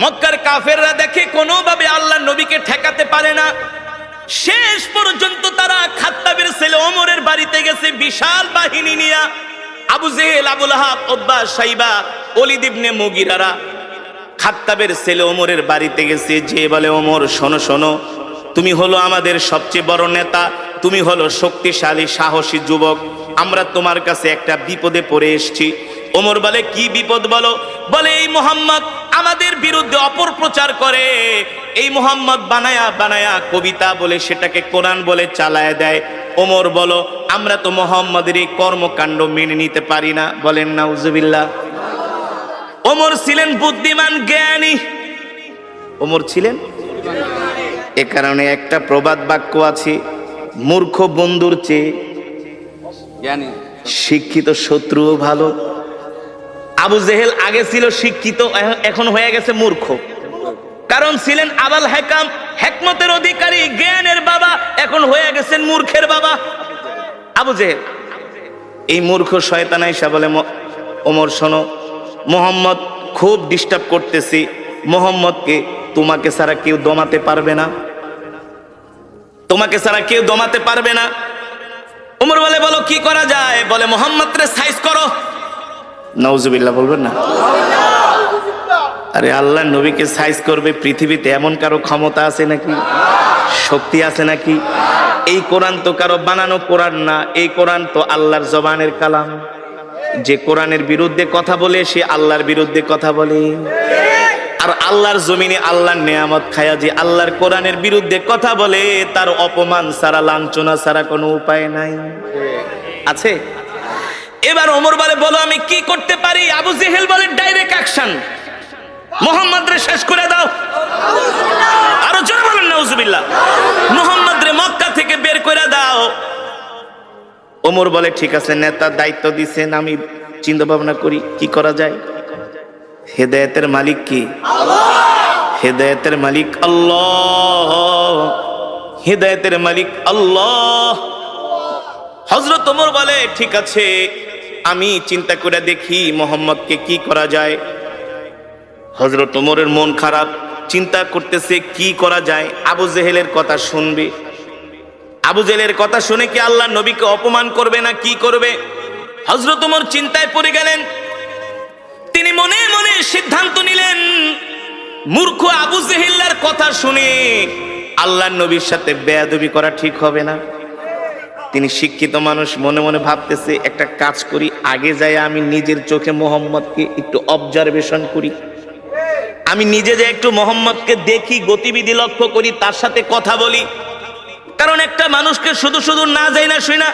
মক্কার কাফেররা দেখে কোনোভাবে আল্লাহর নবীকে ঠেকাতে পারে না। শেষ পর্যন্ত তারা খাত্তাবের ছেলে ওমরের বাড়িতে গেছে বিশাল বাহিনী নিয়ে। আবু জেহেল, আবু লাহাব, উতবা, শাইবা, ওলীদ ইবনে মুগীরারা খাত্তাবের ছেলে ওমরের বাড়িতে গেছে। যে বলে, ওমর শোনো শোনো, তুমি হলো আমাদের সবচেয়ে বড় নেতা, তুমি হলো শক্তিশালী সাহসী যুবক, আমরা তোমার কাছে একটা বিপদে পড়ে এসেছি। ওমর বলে, কি বিপদ বলো? বলে, এই মুহাম্মদ আমাদের বিরুদ্ধে অপপ্রচার করে, এই মুহাম্মদ বানায়া বানায়া কবিতা বলে সেটাকে কোরআন বলে চালায় দেয়। ওমর বলো, আমরা তো মুহাম্মদের এই কর্মকাণ্ড মেনে নিতে পারি না। বলেন নাউজুবিল্লাহ। ওমর ছিলেন বুদ্ধিমান, জ্ঞানী। ওমর ছিলেন, এ কারণে একটা প্রবাদ বাক্য আছে, মূর্খ বন্ধুর চেয়ে জ্ঞানী শিক্ষিত শত্রুও ভালো। আবু জেহেল আগে ছিল শিক্ষিত, এখন হয়ে গেছে মূর্খ। কারণ ছিলেন আবাল হেকাম, হেকমতের অধিকারী, জ্ঞানের বাবা, এখন হয়ে গেছেন মূর্খের বাবা আবু জেহেল। এই মূর্খ শয়তান আইসা বলে, ওমর শোনো, মুহাম্মদ খুব ডিস্টার্ব করতেছি, মুহাম্মদকে তোমাকে ছাড়া কেউ দমাতে পারবে না, তোমাকে ছাড়া কেউ দমাতে পারবে না। ওমর বলে, বলো কি করা যায়? বলে, মুহাম্মদরে সাইজ করো। নাউজুবিল্লাহ বলবেন না? আরে আল্লাহ নবীকে সাইজ করবে পৃথিবীতে এমন কারো ক্ষমতা আছে নাকি? শক্তি আছে নাকি? এই কোরআন তো কারো বানানো কোরআন না, এই কোরআন তো আল্লাহর জবানের কালাম। যে কোরআনের বিরুদ্ধে কথা বলে সে আল্লাহর বিরুদ্ধে কথা বলে। আর আল্লাহর জমিনে আল্লাহর নেয়ামত খায়া যে আল্লাহর কোরআনের বিরুদ্ধে কথা বলে, তার অপমান ছাড়া, লাঞ্ছনা ছাড়া কোনো উপায় নাই। আছে? এবার ওমর বলে, বলো আমি কি করতে পারি? আবু জেহেল বলে, ডাইরেক্ট অ্যাকশন, মুহাম্মদরে শেষ করে দাও। আরো জোরে বলেন নাউজুবিল্লাহ। মুহাম্মদরে মক্কা থেকে বের করে দাও। ওমর বলে, ঠিক আছে, নেতার দায়িত্ব দিছেন, আমি চিন্তা ভাবনা করি কি করা যায়। হেদায়েতের মালিক কি? হেদায়েতের মালিক আল্লাহ, হেদায়েতের মালিক আল্লাহ। হযরত ওমর বলে, ঠিক আছে, আমি চিন্তা করে দেখি মুহাম্মদকে কি করা যায়। হযরত ওমরের মন খারাপ, চিন্তা করতেছে কি করা যায়। আবু জেহেলের কথা শুনবে, আবু জেহেলের কথা শুনে কি আল্লাহ নবীকে অপমান করবে না কি করবে? হযরত ওমর চিন্তায় পড়ে গেলেন। তিনি মনে মনে সিদ্ধান্ত নিলেন, মূর্খ আবু জেহেলের কথা শুনে আল্লাহর নবীর সাথে বেয়াদবি করা ঠিক হবে না। তিনি শিক্ষিত মানুষ, মনে মনে ভাবতেছে, একটা কাজ করি, আগে যাই আমি নিজের চোখে মোহাম্মদকে একটু অবজারভেশন করি, আমি নিজে যে একটু মোহাম্মদকে দেখি, গতিবিধি লক্ষ্য করি, তার সাথে কথা বলি। কারণ একটা মানুষকে শুধু শুধু না যাই না শুই না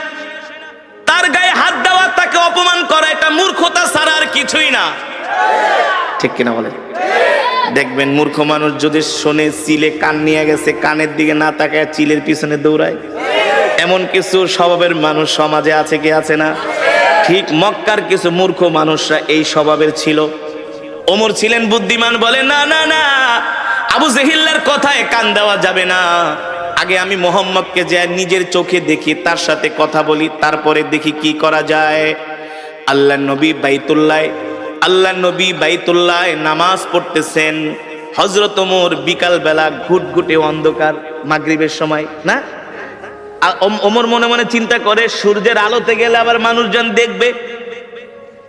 তার গায়ে হাত দেওয়া, তাকে অপমান করা, এটা মূর্খতা ছাড়া আর কিছুই না। ঠিক কিনা বলে? দেখবেন মূর্খ মানুষ যদি শোনে চিলে কান নিয়ে গেছে, কানের দিকে না তাকায় চিলের পিছনে দৌড়ায়। এমন কিছু স্বভাবের মানুষ সমাজে আছে কি আছে না? ঠিক মক্কার কিছু মূর্খ মানুষরা এই স্বভাবের ছিল। ওমর ছিলেন বুদ্ধিমান, বলে, না না না, আবু জেহেলের কথায় কান দেওয়া যাবে না। আগে আমি মুহাম্মদকে যে নিজের চোখে দেখি, তার সাথে কথা বলি, তারপরে দেখি কি করা যায়। আল্লাহর নবী বাইতুল্লাহ নামাজ পড়তেছেন। হযরত ওমর বিকাল বেলা ঘুটঘুটে অন্ধকার, মাগরিবের সময় না, ওমর মনে মনে চিন্তা করে, সূর্যের আলোতে গেলে আবার মানুষজন দেখবে,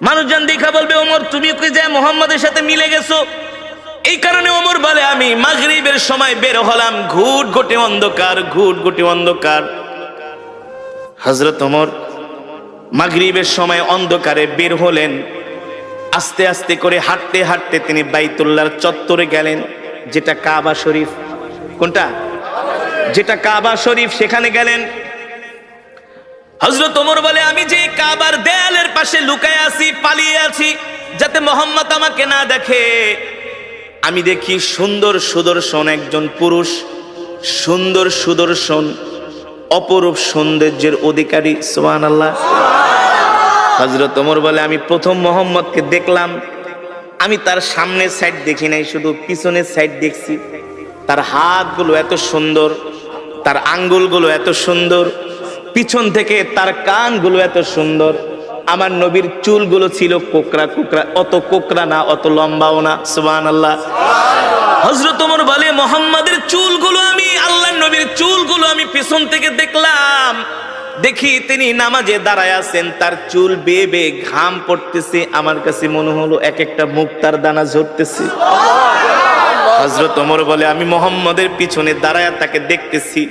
মানুষজন দেখা বলবে, ওমর তুমি কি যে মুহাম্মদের সাথে মিলে গেছো। এই কারণে ওমর বলে, আমি মাগরিবের সময় বের হলাম, ঘুটঘুটে অন্ধকার, ঘুটঘুটে অন্ধকার। হযরত ওমর মাগরিবের সময় অন্ধকারে বের হলেন। আস্তে আস্তে করে হাঁটতে হাঁটতে তিনি বাইতুল্লাহর চত্বরে গেলেন, যেটা কাবা শরীফ। কোনটা? যেটা কাবা শরীফ, সেখানে গেলেন। হযরত ওমর বলে, আমি যে কাবার দেয়ালের পাশে লুকায় আছি, পালিয়ে আছি, যাতে মুহাম্মদ আমাকে না দেখে। আমি দেখি সুন্দর সুদর্শন একজন পুরুষ, সুন্দর সুদর্শন, অপরূপ সৌন্দর্যের অধিকারী। সুবহানাল্লাহ। হযরত ওমর বলে, আমি প্রথম মুহাম্মদকে দেখলাম, আমি তার সামনের সাইড দেখি নাই, শুধু পিছনের সাইড দেখছি। তার হাতগুলো এত সুন্দর, তার আঙ্গুলগুলো এত সুন্দর, পিছন থেকে তার কানগুলো এত সুন্দর। আমার নবীর চুলগুলো ছিল কোকড়া কোকড়া, অত কোকড়া না, অত লম্বাও না। সুবহানাল্লাহ। হযরত ওমর বলে মুহাম্মাদের চুলগুলো আমি আল্লাহর নবীর চুলগুলো আমি পিছন থেকে দেখলাম, দেখি তিনি নামাজে দাঁড়ায় আছেন, তার চুল বেয়ে বেয়ে ঘাম পড়তেছে, আমার কাছে মনে হলো এক একটা মুক্তার দানা ঝরতেছে। হযরত ওমর বলে আমি মুহাম্মাদের পিছনে দাঁড়ায় তাকে দেখতেছি,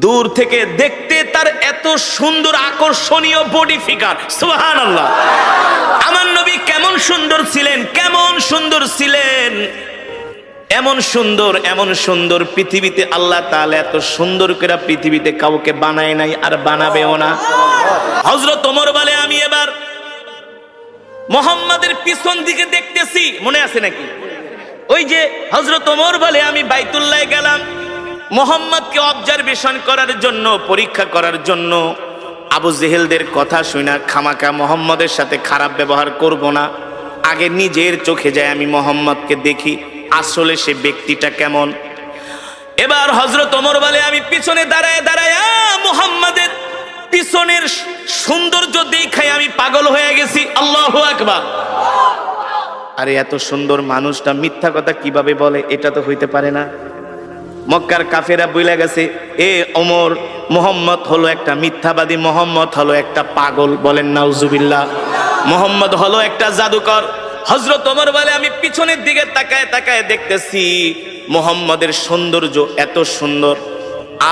দূর থেকে দেখতে তার এত সুন্দর আকর্ষণীয় বডি ফিগার, সুবহানাল্লাহ। আমার নবী কেমন সুন্দর ছিলেন, কেমন সুন্দর ছিলেন, এমন সুন্দর এমন সুন্দর পৃথিবীতে আল্লাহ তাআলা এত সুন্দর করে পৃথিবীতে কাউকে বানায় নাই, আর বানাবেও না। হযরত ওমর বলে আমি এবার মুহাম্মাদের পিছন দিকে দেখতেছি, মনে আছে নাকি? ওই যে হযরত ওমর বলে আমি বাইতুল্লাহ গেলাম মুহাম্মদকে অবজারভেশন করার জন্য, পরীক্ষা করার জন্য। আবু জেহেলদের কথা শুনে খামাকা মুহাম্মদের সাথে খারাপ ব্যবহার করব না, আগে নিজের চোখে যায় আমি মুহাম্মদকে দেখি আসলে সে ব্যক্তিটা কেমন। এবার হযরত ওমর বলে আমি পিছনে দাঁড়ায় দাঁড়ায় মুহাম্মাদের পিছনের সৌন্দর্য দেখায় আমি পাগল হয়ে গেছি। আল্লাহু আকবার। আরে এত সুন্দর মানুষটা মিথ্যা কথা কিভাবে বলে, এটা তো হইতে পারে না। মক্কার কাফেরা বইলা গেছে এ ওমর, মুহাম্মদ হলো একটা মিথ্যাবাদী, মুহাম্মদ হলো একটা পাগল, বলেন নাউজুবিল্লাহ। মুহাম্মদ হলো একটা জাদুকর। হযরত ওমর বলে আমি পিছনের দিকে তাকায় তাকায় দেখতেছি মুহাম্মদের সৌন্দর্য এত সুন্দর,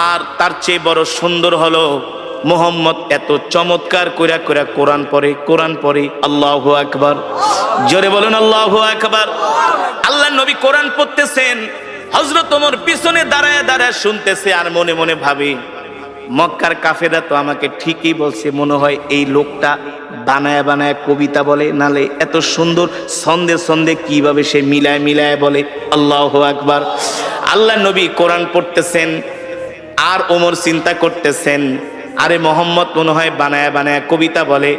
আর তার চেয়ে বড় সুন্দর হলো মুহাম্মদ এত চমৎকার কইরা কইরা কোরআন পড়ে, কোরআন পড়ে। আল্লাহু আকবার, জোরে বলুন আল্লাহু আকবার। আল্লাহর নবী কোরআন পড়তেছেন, হযরত ওমর পিছনে দাঁড়ায় দাঁড়ায় শুনতেছে, আর মনে মনে ভাবে মক্কার কাফেররা তো আমাকে ঠিকই বলছে, মনে হয় এই লোকটা বানায় বানায় কবিতা বলে, নালে এত সুন্দর ছন্দে ছন্দে কিভাবে সে মিলায় মিলায় বলে। আল্লাহু আকবার। আল্লাহর নবী কোরআন পড়তেছেন, আর ওমর চিন্তা করতেছেন আরে মুহাম্মদ মনে হয় বানায় বানায় কবিতা বলে।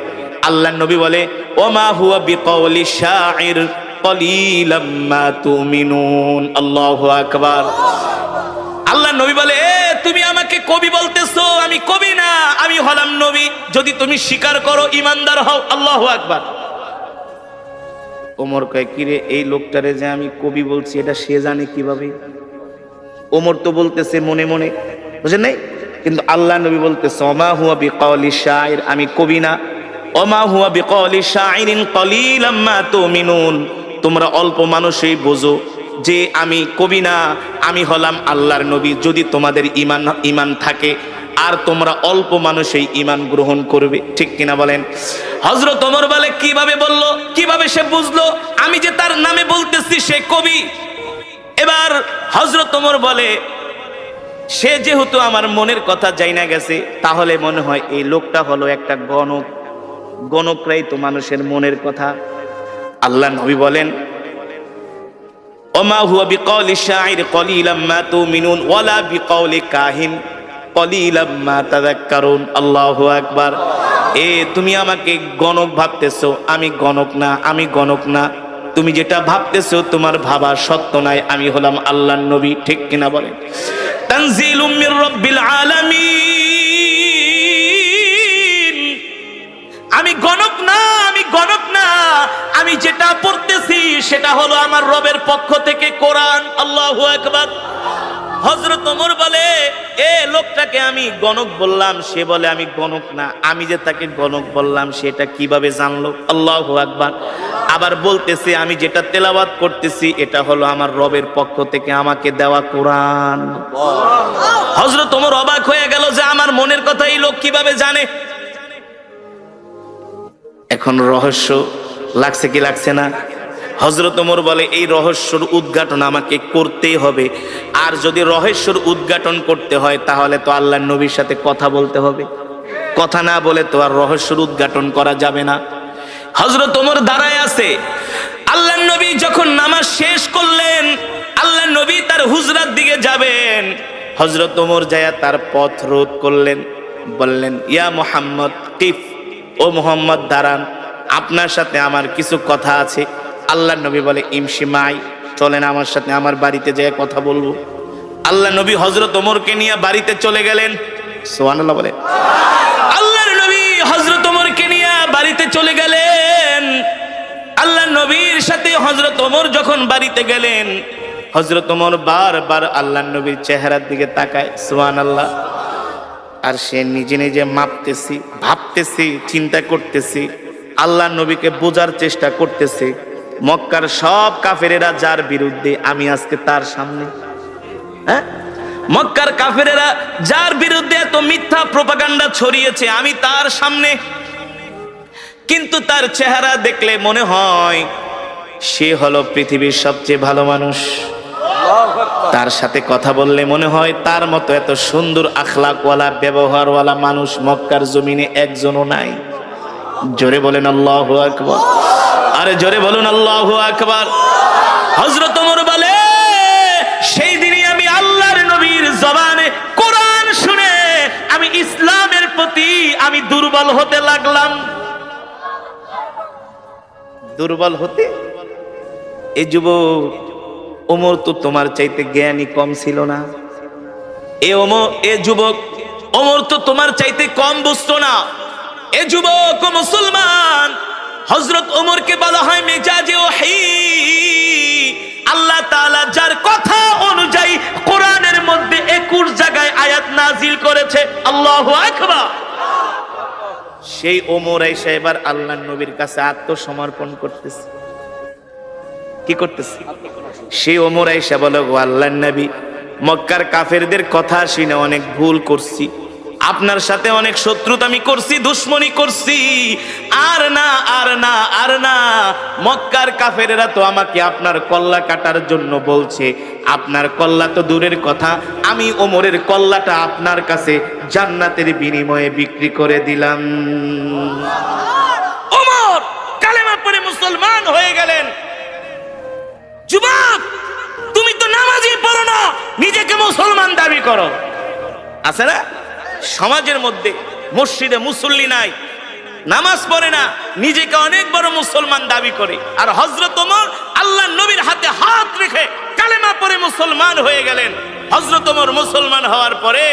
আল্লাহর নবী বলে ওমা হুয়া বিকাউলি শাইর কলিলাম মা তুমিনুন। আল্লাহু আকবার। আল্লাহর নবী বলে এ তুমি আমাকে কবি বলতেছো, আমি কবি না, আমি হলাম নবী, যদি তুমি স্বীকার করো ঈমানদার হও। আল্লাহু আকবার। ওমর কয় কিরে এই লোকটারে যে আমি কবি বলছি এটা সে জানে কিভাবে? ওমর তো বলতেছে মনে মনে, বুঝেন নাই? কিন্তু আল্লাহ নবী বলতেছে ওমা হুয়া বিকাউলি শাইর, আমি কবি না। ওমা হুয়া বিকাউলি শাইরিন কলিলাম মা তুমিনুন, তোমরা অল্প মানুষই বোঝো যে আমি কবি না, আমি হলাম আল্লাহর নবী, যদি তোমাদের ঈমান থাকে, আর তোমরা অল্প মানুষই ঈমান গ্রহণ করবে। ঠিক কিনা বলেন? হযরত ওমর বলে কিভাবে বললো, কিভাবে সে বুঝলো আমি যে তার নামে বলতেছি সে কবি? এবার হযরত ওমর বলে সে যেহেতু আমার মনের কথা জানা গেছে, তাহলে মনে হয় এই লোকটা হলো একটা গণক, গণকরাই তো মানুষের মনের কথা। আল্লাহ নবী বলেন ওমা হুয়া বিকাউলি শাইর কলিলাম মা তুমিনুন ওয়ালা বিকাউলি কাহিন কলিলাম মা তাযাক্কারুন। আল্লাহু আকবার। এ তুমি আমাকে গণক ভাবতেছো, আমি গণক না, আমি গণক না। তুমি যেটা ভাবতেছো তোমার ভাবা সত্য নাই, আমি হলাম আল্লাহর নবী। ঠিক কিনা বলেন? তানজিলুম মির রাব্বিল আলামিন। আমি গণক না, আমি গণক না, আমি যেটা পড়তেছি সেটা হলো আমার রবের পক্ষ থেকে কোরআন। আল্লাহু আকবার। হযরত ওমর বলে এ লোকটাকে আমি গণক বললাম, সে বলে আমি গণক না, আমি যে তাকে গণক বললাম সেটা কিভাবে জানলো? আল্লাহু আকবার। আবার বলতেছে আমি যেটা তেলাওয়াত করতেছি এটা হলো আমার রবের পক্ষ থেকে আমাকে দেওয়া কোরআন। হযরত ওমর অবাক হয়ে গেল যে আমার মনের কথা এই লোক কিভাবে জানে। এখন রহস্য লাগছে কি লাগছে না? হযরত ওমর বলে এই রহস্যর উদ্ঘাটন আমাকে করতেই হবে, আর যদি রহস্যর উদ্ঘাটন করতে হয় তাহলে তো আল্লাহর নবীর সাথে কথা বলতে হবে, কথা না বলে তো আর রহস্যর উদ্ঘাটন করা যাবে না। হযরত ওমর দাঁড়ায় আছে, আল্লাহর নবী যখন নামাজ শেষ করলেন, আল্লাহর নবী তার হুজরার দিকে যাবেন, হযরত ওমর যায় তার পথ রোধ করলেন, বললেন ইয়া মুহাম্মদ কিফ, ও মুহাম্মদ দাঁড়ান, আপনার সাথে আমার কিছু কথা আছে। আল্লাহর নবী বলে ইমশি মাই, চলেন আমার সাথে আমার বাড়িতে যেয়ে কথা বলবো। আল্লাহ নবী হযরত ওমরকে নিয়ে বাড়িতে চলে গেলেন। সুবহানাল্লাহ বলে। আল্লাহর নবী হযরত ওমরকে নিয়ে বাড়িতে চলে গেলেন। আল্লাহর নবীর সাথে হযরত ওমর যখন বাড়িতে গেলেন, হযরত ওমর বারবার আল্লাহর নবীর চেহারার দিকে তাকায়, সুবহানাল্লাহ। আর সে নিজে নিজে মাপতেছি, ভাবতেছি, চিন্তা করতেছি, আল্লাহর নবীকে বোঝার চেষ্টা করতেছি। মক্কার সব কাফেরেরা যার বিরুদ্ধে, আমি আজকে তার সামনে। হ্যাঁ, মক্কার কাফেরেরা যার বিরুদ্ধে এত মিথ্যা প্রোপাগান্ডা ছড়িয়েছে, আমি তার সামনে। কিন্তু তার চেহারা দেখলে মনে হয় সে হলো পৃথিবীর সবচেয়ে ভালো মানুষ। তার সাথে কথা বললে মনে হয় তার মতো এত সুন্দর আখলাকওয়ালা, ব্যবহারওয়ালা মানুষ মক্কার জমিনে একজনও নাই। জোরে বলেন আল্লাহু আকবার। আরে জোরে বলুন আল্লাহু আকবার। হযরত ওমর বলে, সেই দিনই আমি আল্লাহর নবীর জবানে কোরআন শুনে আমি ইসলামের প্রতি আমি দুর্বল হতে লাগলাম। দুর্বল হতে? এই যুবক, ওমর তো তোমার চাইতে জ্ঞানী কম ছিল না। এ যুবক, ওমর তো তোমার চাইতে কম বুঝতো না। এ যুবক ও মুসলমান, হযরত ওমরকে বলা হয় মেজাজে ওহী। আল্লাহ তাআলা যার কথা অনুযায়ী কোরআনের মধ্যে 21 জায়গায় আয়াত নাজিল করেছে। আল্লাহু আকবার। সেই ওমর আয়েশা এবার আল্লাহর নবীর কাছে আত্মসমর্পণ করতেছে। কি করতেছে? সেই ওমর আয়েশা বলে, গো আল্লাহর নবী, মক্কার কাফেরদের কথা শুনে অনেক ভুল করছি, আপনার সাথে অনেক শত্রুতা আমি করছি, দুশ্মনী করছি। আর না, আর না, আর না। মক্কার কাফেরেরা তো আমাকে আপনার কল্লা কাটার জন্য বলছে। আপনার কল্লা তো দূরের কথা, আমি ওমরের কল্লাটা আপনার কাছে জান্নাতের বিনিময়ে বিক্রি করে দিলাম। ওমর কালেমা পড়ে মুসলমান হয়ে গেলেন। যুবক, তুমি তো নামাজই পড়ো না, নিজেকে মুসলমান দাবি করো। আছে না সমাজের মধ্যে, মসজিদে মুসল্লি নাই, নামাজ পড়ে না, নিজেকে অনেক বড় মুসলমান দাবি করে। আর হযরত ওমর আল্লাহর নবীর হাতে হাত রেখে কালেমা পড়ে মুসলমান হয়ে গেলেন। হযরত ওমর মুসলমান হওয়ার পরে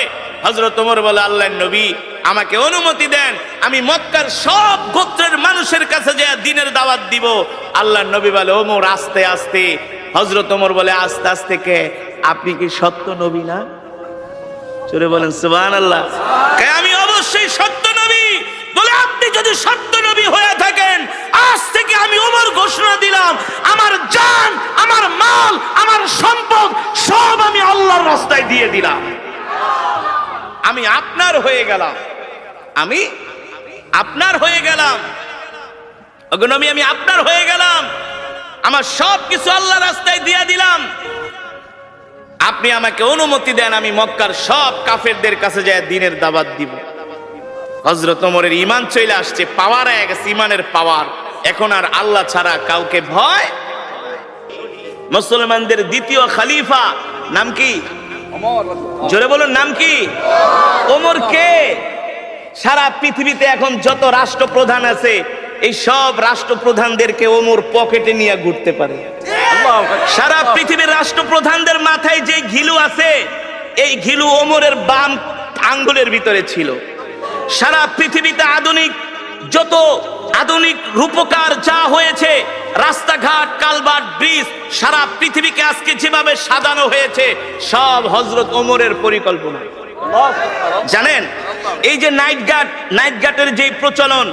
হযরত ওমর বলে, আল্লাহর নবী আমাকে অনুমতি দেন, আমি মক্কার সব গোত্রের মানুষের কাছে যে দ্বীনের দাওয়াত দিব। আল্লাহর নবী বলে, ওমর আস্তে আস্তে। হযরত ওমর বলে, আস্তে আস্তে কে? আপনি কি সত্য নবী না? চলে বলেন সুবহানাল্লাহ। আমি অবশ্যই সত্য নবী। বলে, আপনি যদি সত্য নবী হয়ে থাকেন, আজ থেকে আমি ওমর ঘোষণা দিলাম, আমার জান, আমার মাল, আমার সম্পদ সব আমি আল্লাহর রাস্তায় দিয়ে দিলাম। আমি আপনার হয়ে গেলাম, আমি আপনার হয়ে গেলাম। ওগো নবী, আমি আপনার হয়ে গেলাম, আমার সব কিছু আল্লাহর রাস্তায় দিয়ে দিলাম। আপনি আমাকে অনুমতি দেন, আমি মক্কার সব কাফেরদের কাছে যায় দ্বীনের দাওয়াত দিব। হযরত ওমরের ঈমান চলে আসছে, পাওয়ার হয়ে গেছে, ঈমানের পাওয়ার। এখন আর আল্লাহ ছাড়া কাউকে ভয়। মুসলমানদের দ্বিতীয় খলিফা নাম কি? জোরে বলুন, নাম কি? ওমর কে? সারা পৃথিবীতে এখন যত রাষ্ট্রপ্রধান আছে, এই সব রাষ্ট্রপ্রধানদেরকে ওমর পকেটে নিয়ে ঘুরতে পারে। সারা পৃথিবীর রাষ্ট্রপ্রধানদের মাথায় যে ঘিলু আছে, এই ঘিলু ওমরের বাম আঙ্গুলের ভিতরে ছিল। সারা পৃথিবীতে যত আধুনিক রূপকার যা হয়েছে, রাস্তাঘাট, কালভার্ট, ব্রিজ, সারা পৃথিবীকে আজকে যেভাবে সাজানো হয়েছে, সব হযরত ওমরের পরিকল্পনা। জানেন, এই যে নাইট গাটের যে প্রচলন,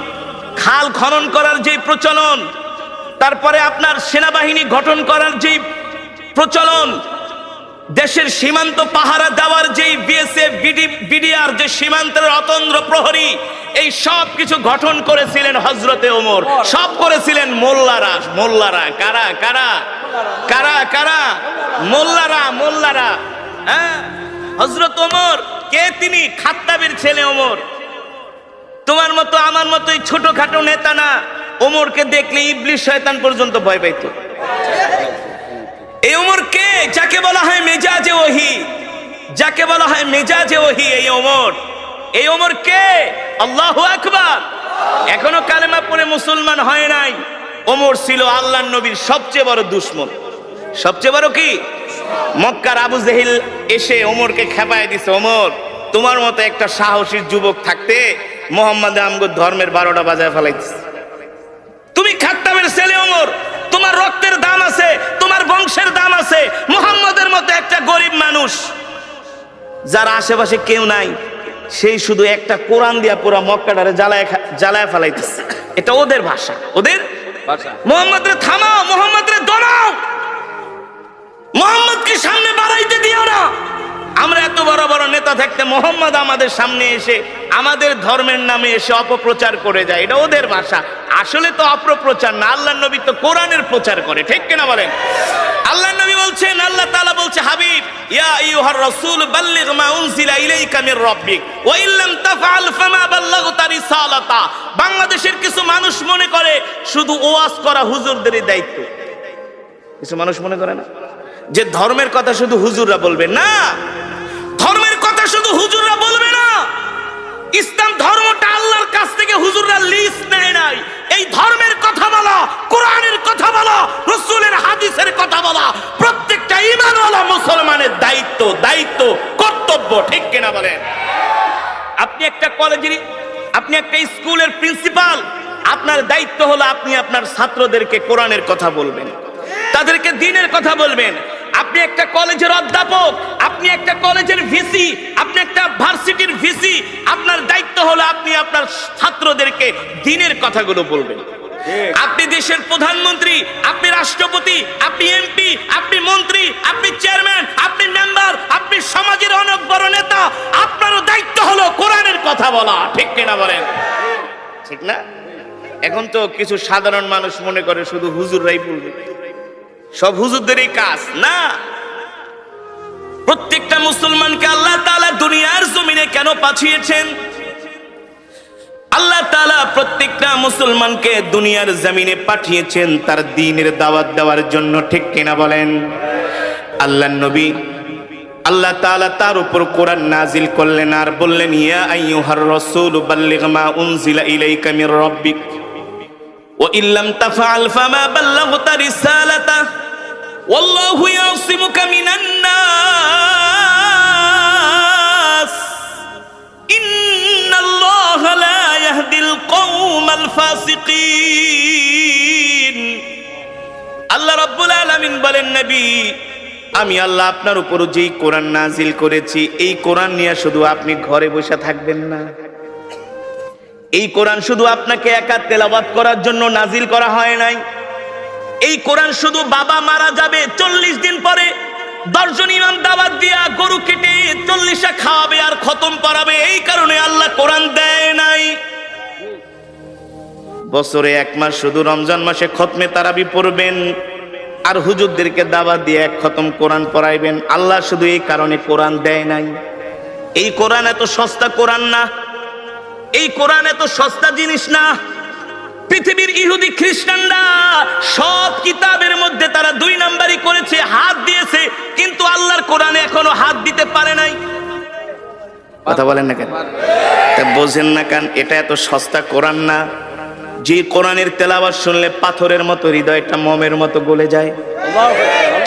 খাল খনন করার যে প্রচলন, তারপরে আপনার সেনাবাহিনী গঠন করার যে প্রচলন, দেশের সীমান্ত পাহারা দেওয়ার যে বিএসএফ, বিডিআর, যে সীমান্তের অতন্দ্র প্রহরী, এই সব কিছু গঠন করেছিলেন হযরতে ওমর। সব করেছিলেন মোল্লারা। কারা কারা কারা কারা? মোল্লারা। হ্যাঁ, হযরত ওমর কে? তিনি খাত্তাবের ছেলে ওমর। তোমার মতো আমার মতো এই ছোটখাটো নেতা না। ওমরকে দেখলে ইবলিস শয়তান পর্যন্ত ভয় পাইত। এই ওমর কে? যাকে বলা হয় মেজাজে ওহী, যাকে বলা হয় মেজাজে ওহী, এই ওমর কে? আল্লাহু আকবার। এখনো কালেমা পড়ে মুসলমান হয় নাই। ওমর ছিল আল্লাহর নবীর সবচেয়ে বড় দুশমন। সবচেয়ে বড় কি? মক্কার আবু জেহেল এসে ওমরকে খেপায় দিছে, ওমর তোমার মতো একটা সাহসী যুবক থাকতে মুহাম্মদ আমগো ধর্মের 12টা বাজায় ফেলাইছে। তুমি খাত্তাবের ছেলে ওমর, তোমার রক্তের দাম আছে, তোমার বংশের দাম আছে। মুহাম্মদ গরিব মানুষ, যার আশেপাশে কেউ নাই, সেই শুধু একটা কোরআন দিয়া পুরা মক্কাটারে জ্বালায় ফেলাইতেছে। এটা ওদের ভাষা, ওদের ভাষা। মোহাম্মদ রে থামাও, মোহাম্মদ রে দমাও, মোহাম্মদকে সামনে বাড়াইতে দিও না। আমরা এত বড় বড় নেতা থাকতে মোহাম্মদ আমাদের সামনে এসে আমাদের ধর্মের নামে এসে অপপ্রচার করে যায়, এটা ওদের ভাষা। আসলে তো অপপ্রচার না, আল্লাহর নবী তো কোরআনের প্রচার করে, ঠিক কিনা বলেন? আল্লাহর নবী বলছেন, আল্লাহ তাআলা বলছে, হাবিব ইয়া আইয়ুহার রাসূল বাল্লিগ মা উনজিলা ইলাইকা মির রাব্বিক ওয়া ইল্লাম তাফআল ফামা বাল্লাগতা রিসালাতা। বাংলাদেশের কিছু মানুষ মনে করে শুধু ওয়াজ করা হুজুরদেরই দায়িত্ব। কিছু মানুষ মনে করে না যে ধর্মের কথা শুধু হুজুররা বলবে, না, ধর্মের কথা শুধু হুজুররা বলবে না। ইসলাম ধর্মটা আল্লাহর কাছ থেকে হুজুররা লিস্ট নেয় নাই। এই ধর্মের কথা বলা, কোরআনের কথা বলা, রাসূলের হাদিসের কথা বলা প্রত্যেকটা ঈমানওয়ালা মুসলমানের দায়িত্ব, দায়িত্ব, কর্তব্য, ঠিক কিনা বলেন? আপনি একটা কলেজের, আপনি একটা স্কুলের প্রিন্সিপাল, আপনার দায়িত্ব হলো আপনি আপনার ছাত্রদেরকে কোরআনের কথা বলবেন, তাদেরকে দ্বীনের কথা বলবেন। আপনি একটা কলেজের অধ্যাপক, আপনি একটা কলেজের ভিসি, আপনি একটা ভার্সিটির ভিসি, আপনার দায়িত্ব হলো আপনি আপনার ছাত্রদেরকে দ্বীনের কথাগুলো বলবেন। আপনি দেশের প্রধানমন্ত্রী, আপনি রাষ্ট্রপতি, আপনি এমপি, আপনি মন্ত্রী, আপনি চেয়ারম্যান, আপনি মেম্বার, আপনি সমাজের অনেক বড় নেতা, আপনারও দায়িত্ব হলো কোরআনের কথা বলা, ঠিক কিনা বলেন? ঠিক না? এখন তো কিছু সাধারণ মানুষ মনে করে শুধু হুজুররাই বলবে, সব হুজুরদেরই কাজ। না, প্রত্যেকটা মুসলমানকে আল্লাহ তাআলা দুনিয়ার জমিনে কেন পাঠিয়েছেন? আল্লাহ তাআলা প্রত্যেকটা মুসলমানকে দুনিয়ার জমিনে পাঠিয়েছেন তার দ্বীনের দাওয়াত দেওয়ার জন্য, ঠিক কিনা বলেন? আল্লাহর নবী, আল্লাহ তাআলা তার উপর কোরআন নাজিল করলেন আর বললেন, ইয়া আইয়ুহার রাসূল বাল্লিগ মা উনজিলা ইলাইকা মির রাব্বিক ওয়া ইল্লাম তাফআল ফামা বাল্লাগতা রিসালাতা ওয়াল্লাহু ইয়াসিমুকা মিনান নাস ইন্নাল্লাহা লা ইয়াহদিল কওমাল ফাসিকিন। আল্লাহ রাব্বুল আলামিন বলেন, নবী, আমি আল্লাহ আপনার উপর যেই কোরআন নাজিল করেছি, এই কোরআন নিয়ে শুধু আপনি ঘরে বসে থাকবেন না। এই কোরআন শুধু আপনাকে একা তেলাওয়াত করার জন্য নাজিল করা হয় নাই। এই কোরআন শুধু বাবা মারা যাবে 40 দিন পরে 10 জন ইমাম দাওয়াত দিয়া গরু কেটে 40টা খাওয়াবে আর খতম করাবে, এই কারণে আল্লাহ কোরআন দেয় নাই। বছরে 1 মাস শুধু রমজান মাসে খতমে তারাবি পড়বেন আর হুজুরদেরকে দাওয়াত দিয়ে 1 খতম কোরআন পড়াইবেন। আল্লাহ শুধু এই কারণে কোরআন দেয় নাই। এই কোরআন এত সস্তা কোরআন না, এই কোরআন এত সস্তা জিনিস না। পৃথিবীর ইহুদি খ্রিস্টানরা সব কিতাবের মধ্যে তারা 2 নাম্বারই করেছে, হাত দিয়েছে, কিন্তু আল্লাহর কোরআনে এখনো হাত দিতে পারে নাই। কথা বলেন না কেন? তা বোঝেন না কেন? এটা এত সস্তা কোরআন না যে কোরআনের তেলাওয়াত শুনলে পাথরের মতো হৃদয়টা মোমের মতো গলে যায়,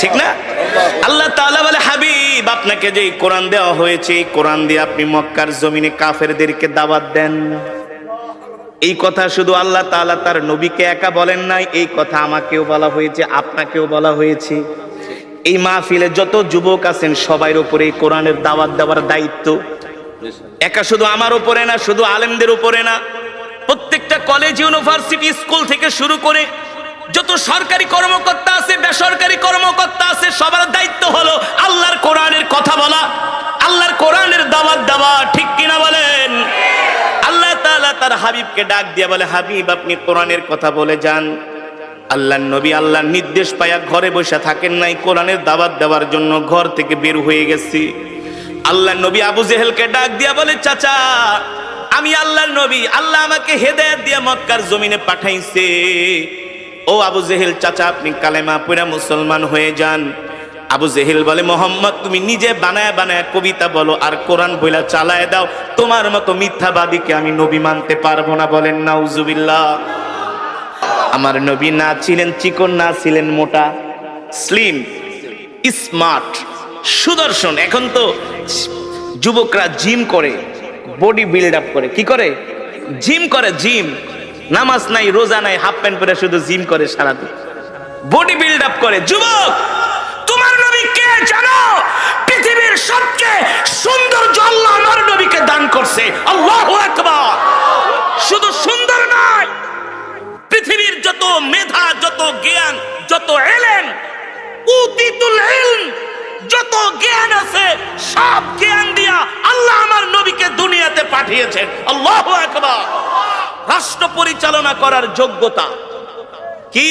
ঠিক না? আল্লাহ তাআলা বলে, হাবিব, আপনাকে যে কোরআন দেওয়া হয়েছে, এই কোরআন দিয়ে আপনি মক্কার জমিনে কাফেরদেরকে দাওয়াত দেন। এই কথা শুধু আল্লাহ তাআলা তার নবীকে একা বলেন নাই, এই কথা আমাকেও বলা হয়েছে, আপনাকেও বলা হয়েছে। এই মাহফিলে যত যুবক আছেন সবার উপরে এই কোরআনের দাওয়াত দেওয়ার দায়িত্ব। একা শুধু আমার উপরে না, শুধু আলেমদের উপরে না, প্রত্যেকটা কলেজ, ইউনিভার্সিটি, স্কুল থেকে শুরু করে যত সরকারি কর্মকর্তা আছে, বেসরকারি কর্মকর্তা আছে, সবার দায়িত্ব হলো আল্লাহর কোরআনের কথা বলা, আল্লাহর কোরআনের দাওয়াত দেওয়া, ঠিক কিনা বলেন? আল্লাহ তাআলা তার হাবিবকে ডাক দিয়ে বলে, হাবিব, আপনি কোরআনের কথা বলে যান। আল্লাহর নবী আল্লাহর নির্দেশ পায়া ঘরে বসে থাকেন নাই, কোরআনের দাওয়াত দেওয়ার জন্য ঘর থেকে বের হয়ে গেছি। আল্লাহর নবী আবু জেহেলকে ডাক দিয়া বলে, চাচা, আমি আল্লাহর নবী, আল্লাহ আমাকে হেদায়েত দিয়ে মক্কার জমিনে পাঠাইছে। ও আবু জেহেল, চাচা, আপনি কালেমা পড়া মুসলমান হয়ে যান। আবু জেহেল বলে, মোহাম্মদ, তুমি নিজে বানায় বানায় কবিতা বলো আর কোরআন বইলা চালায় দাও, তোমার মতো মিথ্যাবাদীকে আমি নবী মানতে পারবো না। বলেন নাউজুবিল্লাহ। আমার নবী না ছিলেন চিকন, না ছিলেন মোটা, স্লিম, স্মার্ট, সুদর্শন। এখন তো যুবকরা জিম করে, বডি বিল্ড আপ করে। কি করে? জিম করে, জিম। নামাজ নাই, রোজা নাই, হাফ প্যান্ট পরে শুধু জিম করে সারাদিন, বডি বিল্ড আপ করে। যুবক, তোমার নবী কে জানো? সৌন্দর্য আল্লাহ আমার নবীকে দান করছে। আল্লাহু আকবার। শুধু সুন্দর নয়, পৃথিবীর যত মেধা, যত জ্ঞান, যত ইলম, উতিতুল ইলম, যত জ্ঞান আছে সব জ্ঞান দিয়া আল্লাহ আমার নবীকে দুনিয়াতে পাঠিয়েছেন। আল্লাহু আকবার। রাষ্ট্র পরিচালনা করার যোগ্যতা কি?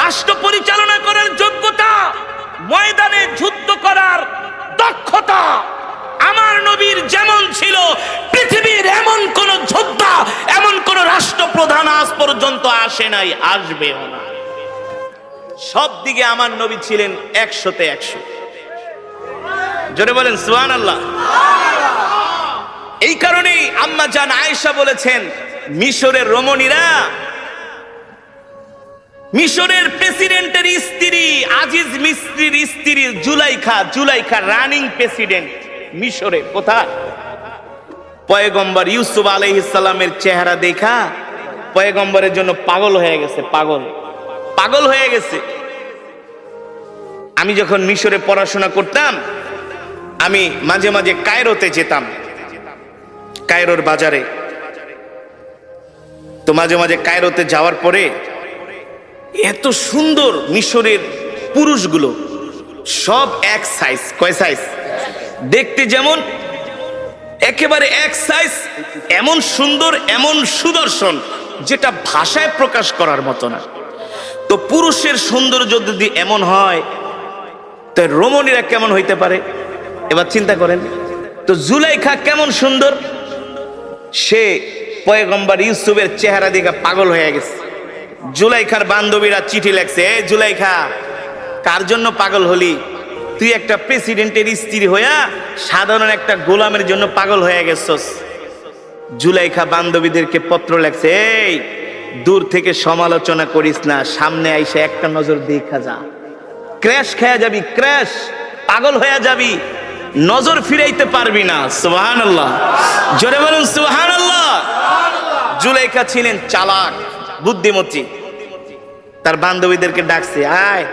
রাষ্ট্র পরিচালনা করার যোগ্যতা, ময়দানে যুদ্ধ করার দক্ষতা আমার নবীর যেমন ছিল, পৃথিবীর এমন কোন যোদ্ধা, এমন কোন রাষ্ট্রপ্রধান আজ পর্যন্ত আসে নাই, আসবেও না। সব দিকে আমার নবী ছিলেন 100-তে 100। জোরে বলেন সুবহানাল্লাহ। এই কারণেই আম্মা জান আয়েশা বলেছেন, মিশরের রমণীরা, মিশরের প্রেসিডেন্টের স্ত্রী, আজিজ মিস্ত্রির স্ত্রী জুলাইখা রানিং প্রেসিডেন্ট মিশরে। কোথায়? পয়গম্বর ইউসুফ আলাইহিস সালামের চেহারা দেখা পয়গম্বরের জন্য পাগল হয়ে গেছে, পাগল হয়ে গেছে। আমি যখন মিশরে পড়াশোনা করতাম, আমি মাঝে মাঝে কায়রোতে যেতাম, কায়রোর বাজারে। তো মাঝে মাঝে কায়রোতে যাওয়ার পরে এত সুন্দর মিশরের পুরুষগুলো, সব এক সাইজ। কয় সাইজ? দেখতে যেমন একেবারে এক সাইজ, এমন সুন্দর, এমন সুদর্শন, যেটা ভাষায় প্রকাশ করার মতো না। তো পুরুষের সৌন্দর্য যদি এমন হয়, তো রমণীরা কেমন হইতে পারে? এবার চিন্তা করেন তো। জুলাইখা কেমন সুন্দর, সে পয়গম্বর ইউসুফের চেহারা দেখে পাগল হয়ে গেছে। জুলাইখার বান্ধবীরা চিঠি লেখছে, এ জুলাইখা, কার জন্য পাগল হলি? তুই একটা প্রেসিডেন্টের স্ত্রী হইয়া সাধারণ একটা গোলামের জন্য পাগল হয়ে গেছস। জুলাইখা বান্ধবীদেরকে পত্র লেখছে, এই দূর থেকে সমালোচনা করিস না, সামনে আইসা একটা নজর দেখা যা, ক্র্যাশ খেয়ে যাবি, ক্র্যাশ, পাগল হয়ে যাবি, নজর ফিরাইতে পারবি না। সুবহানাল্লাহ। জোরে বলুন সুবহানাল্লাহ। জুলাইখা ছিলেন চালাক, বুদ্ধিমতী। তার বান্ধবীদেরকে ডাকছে, আয়,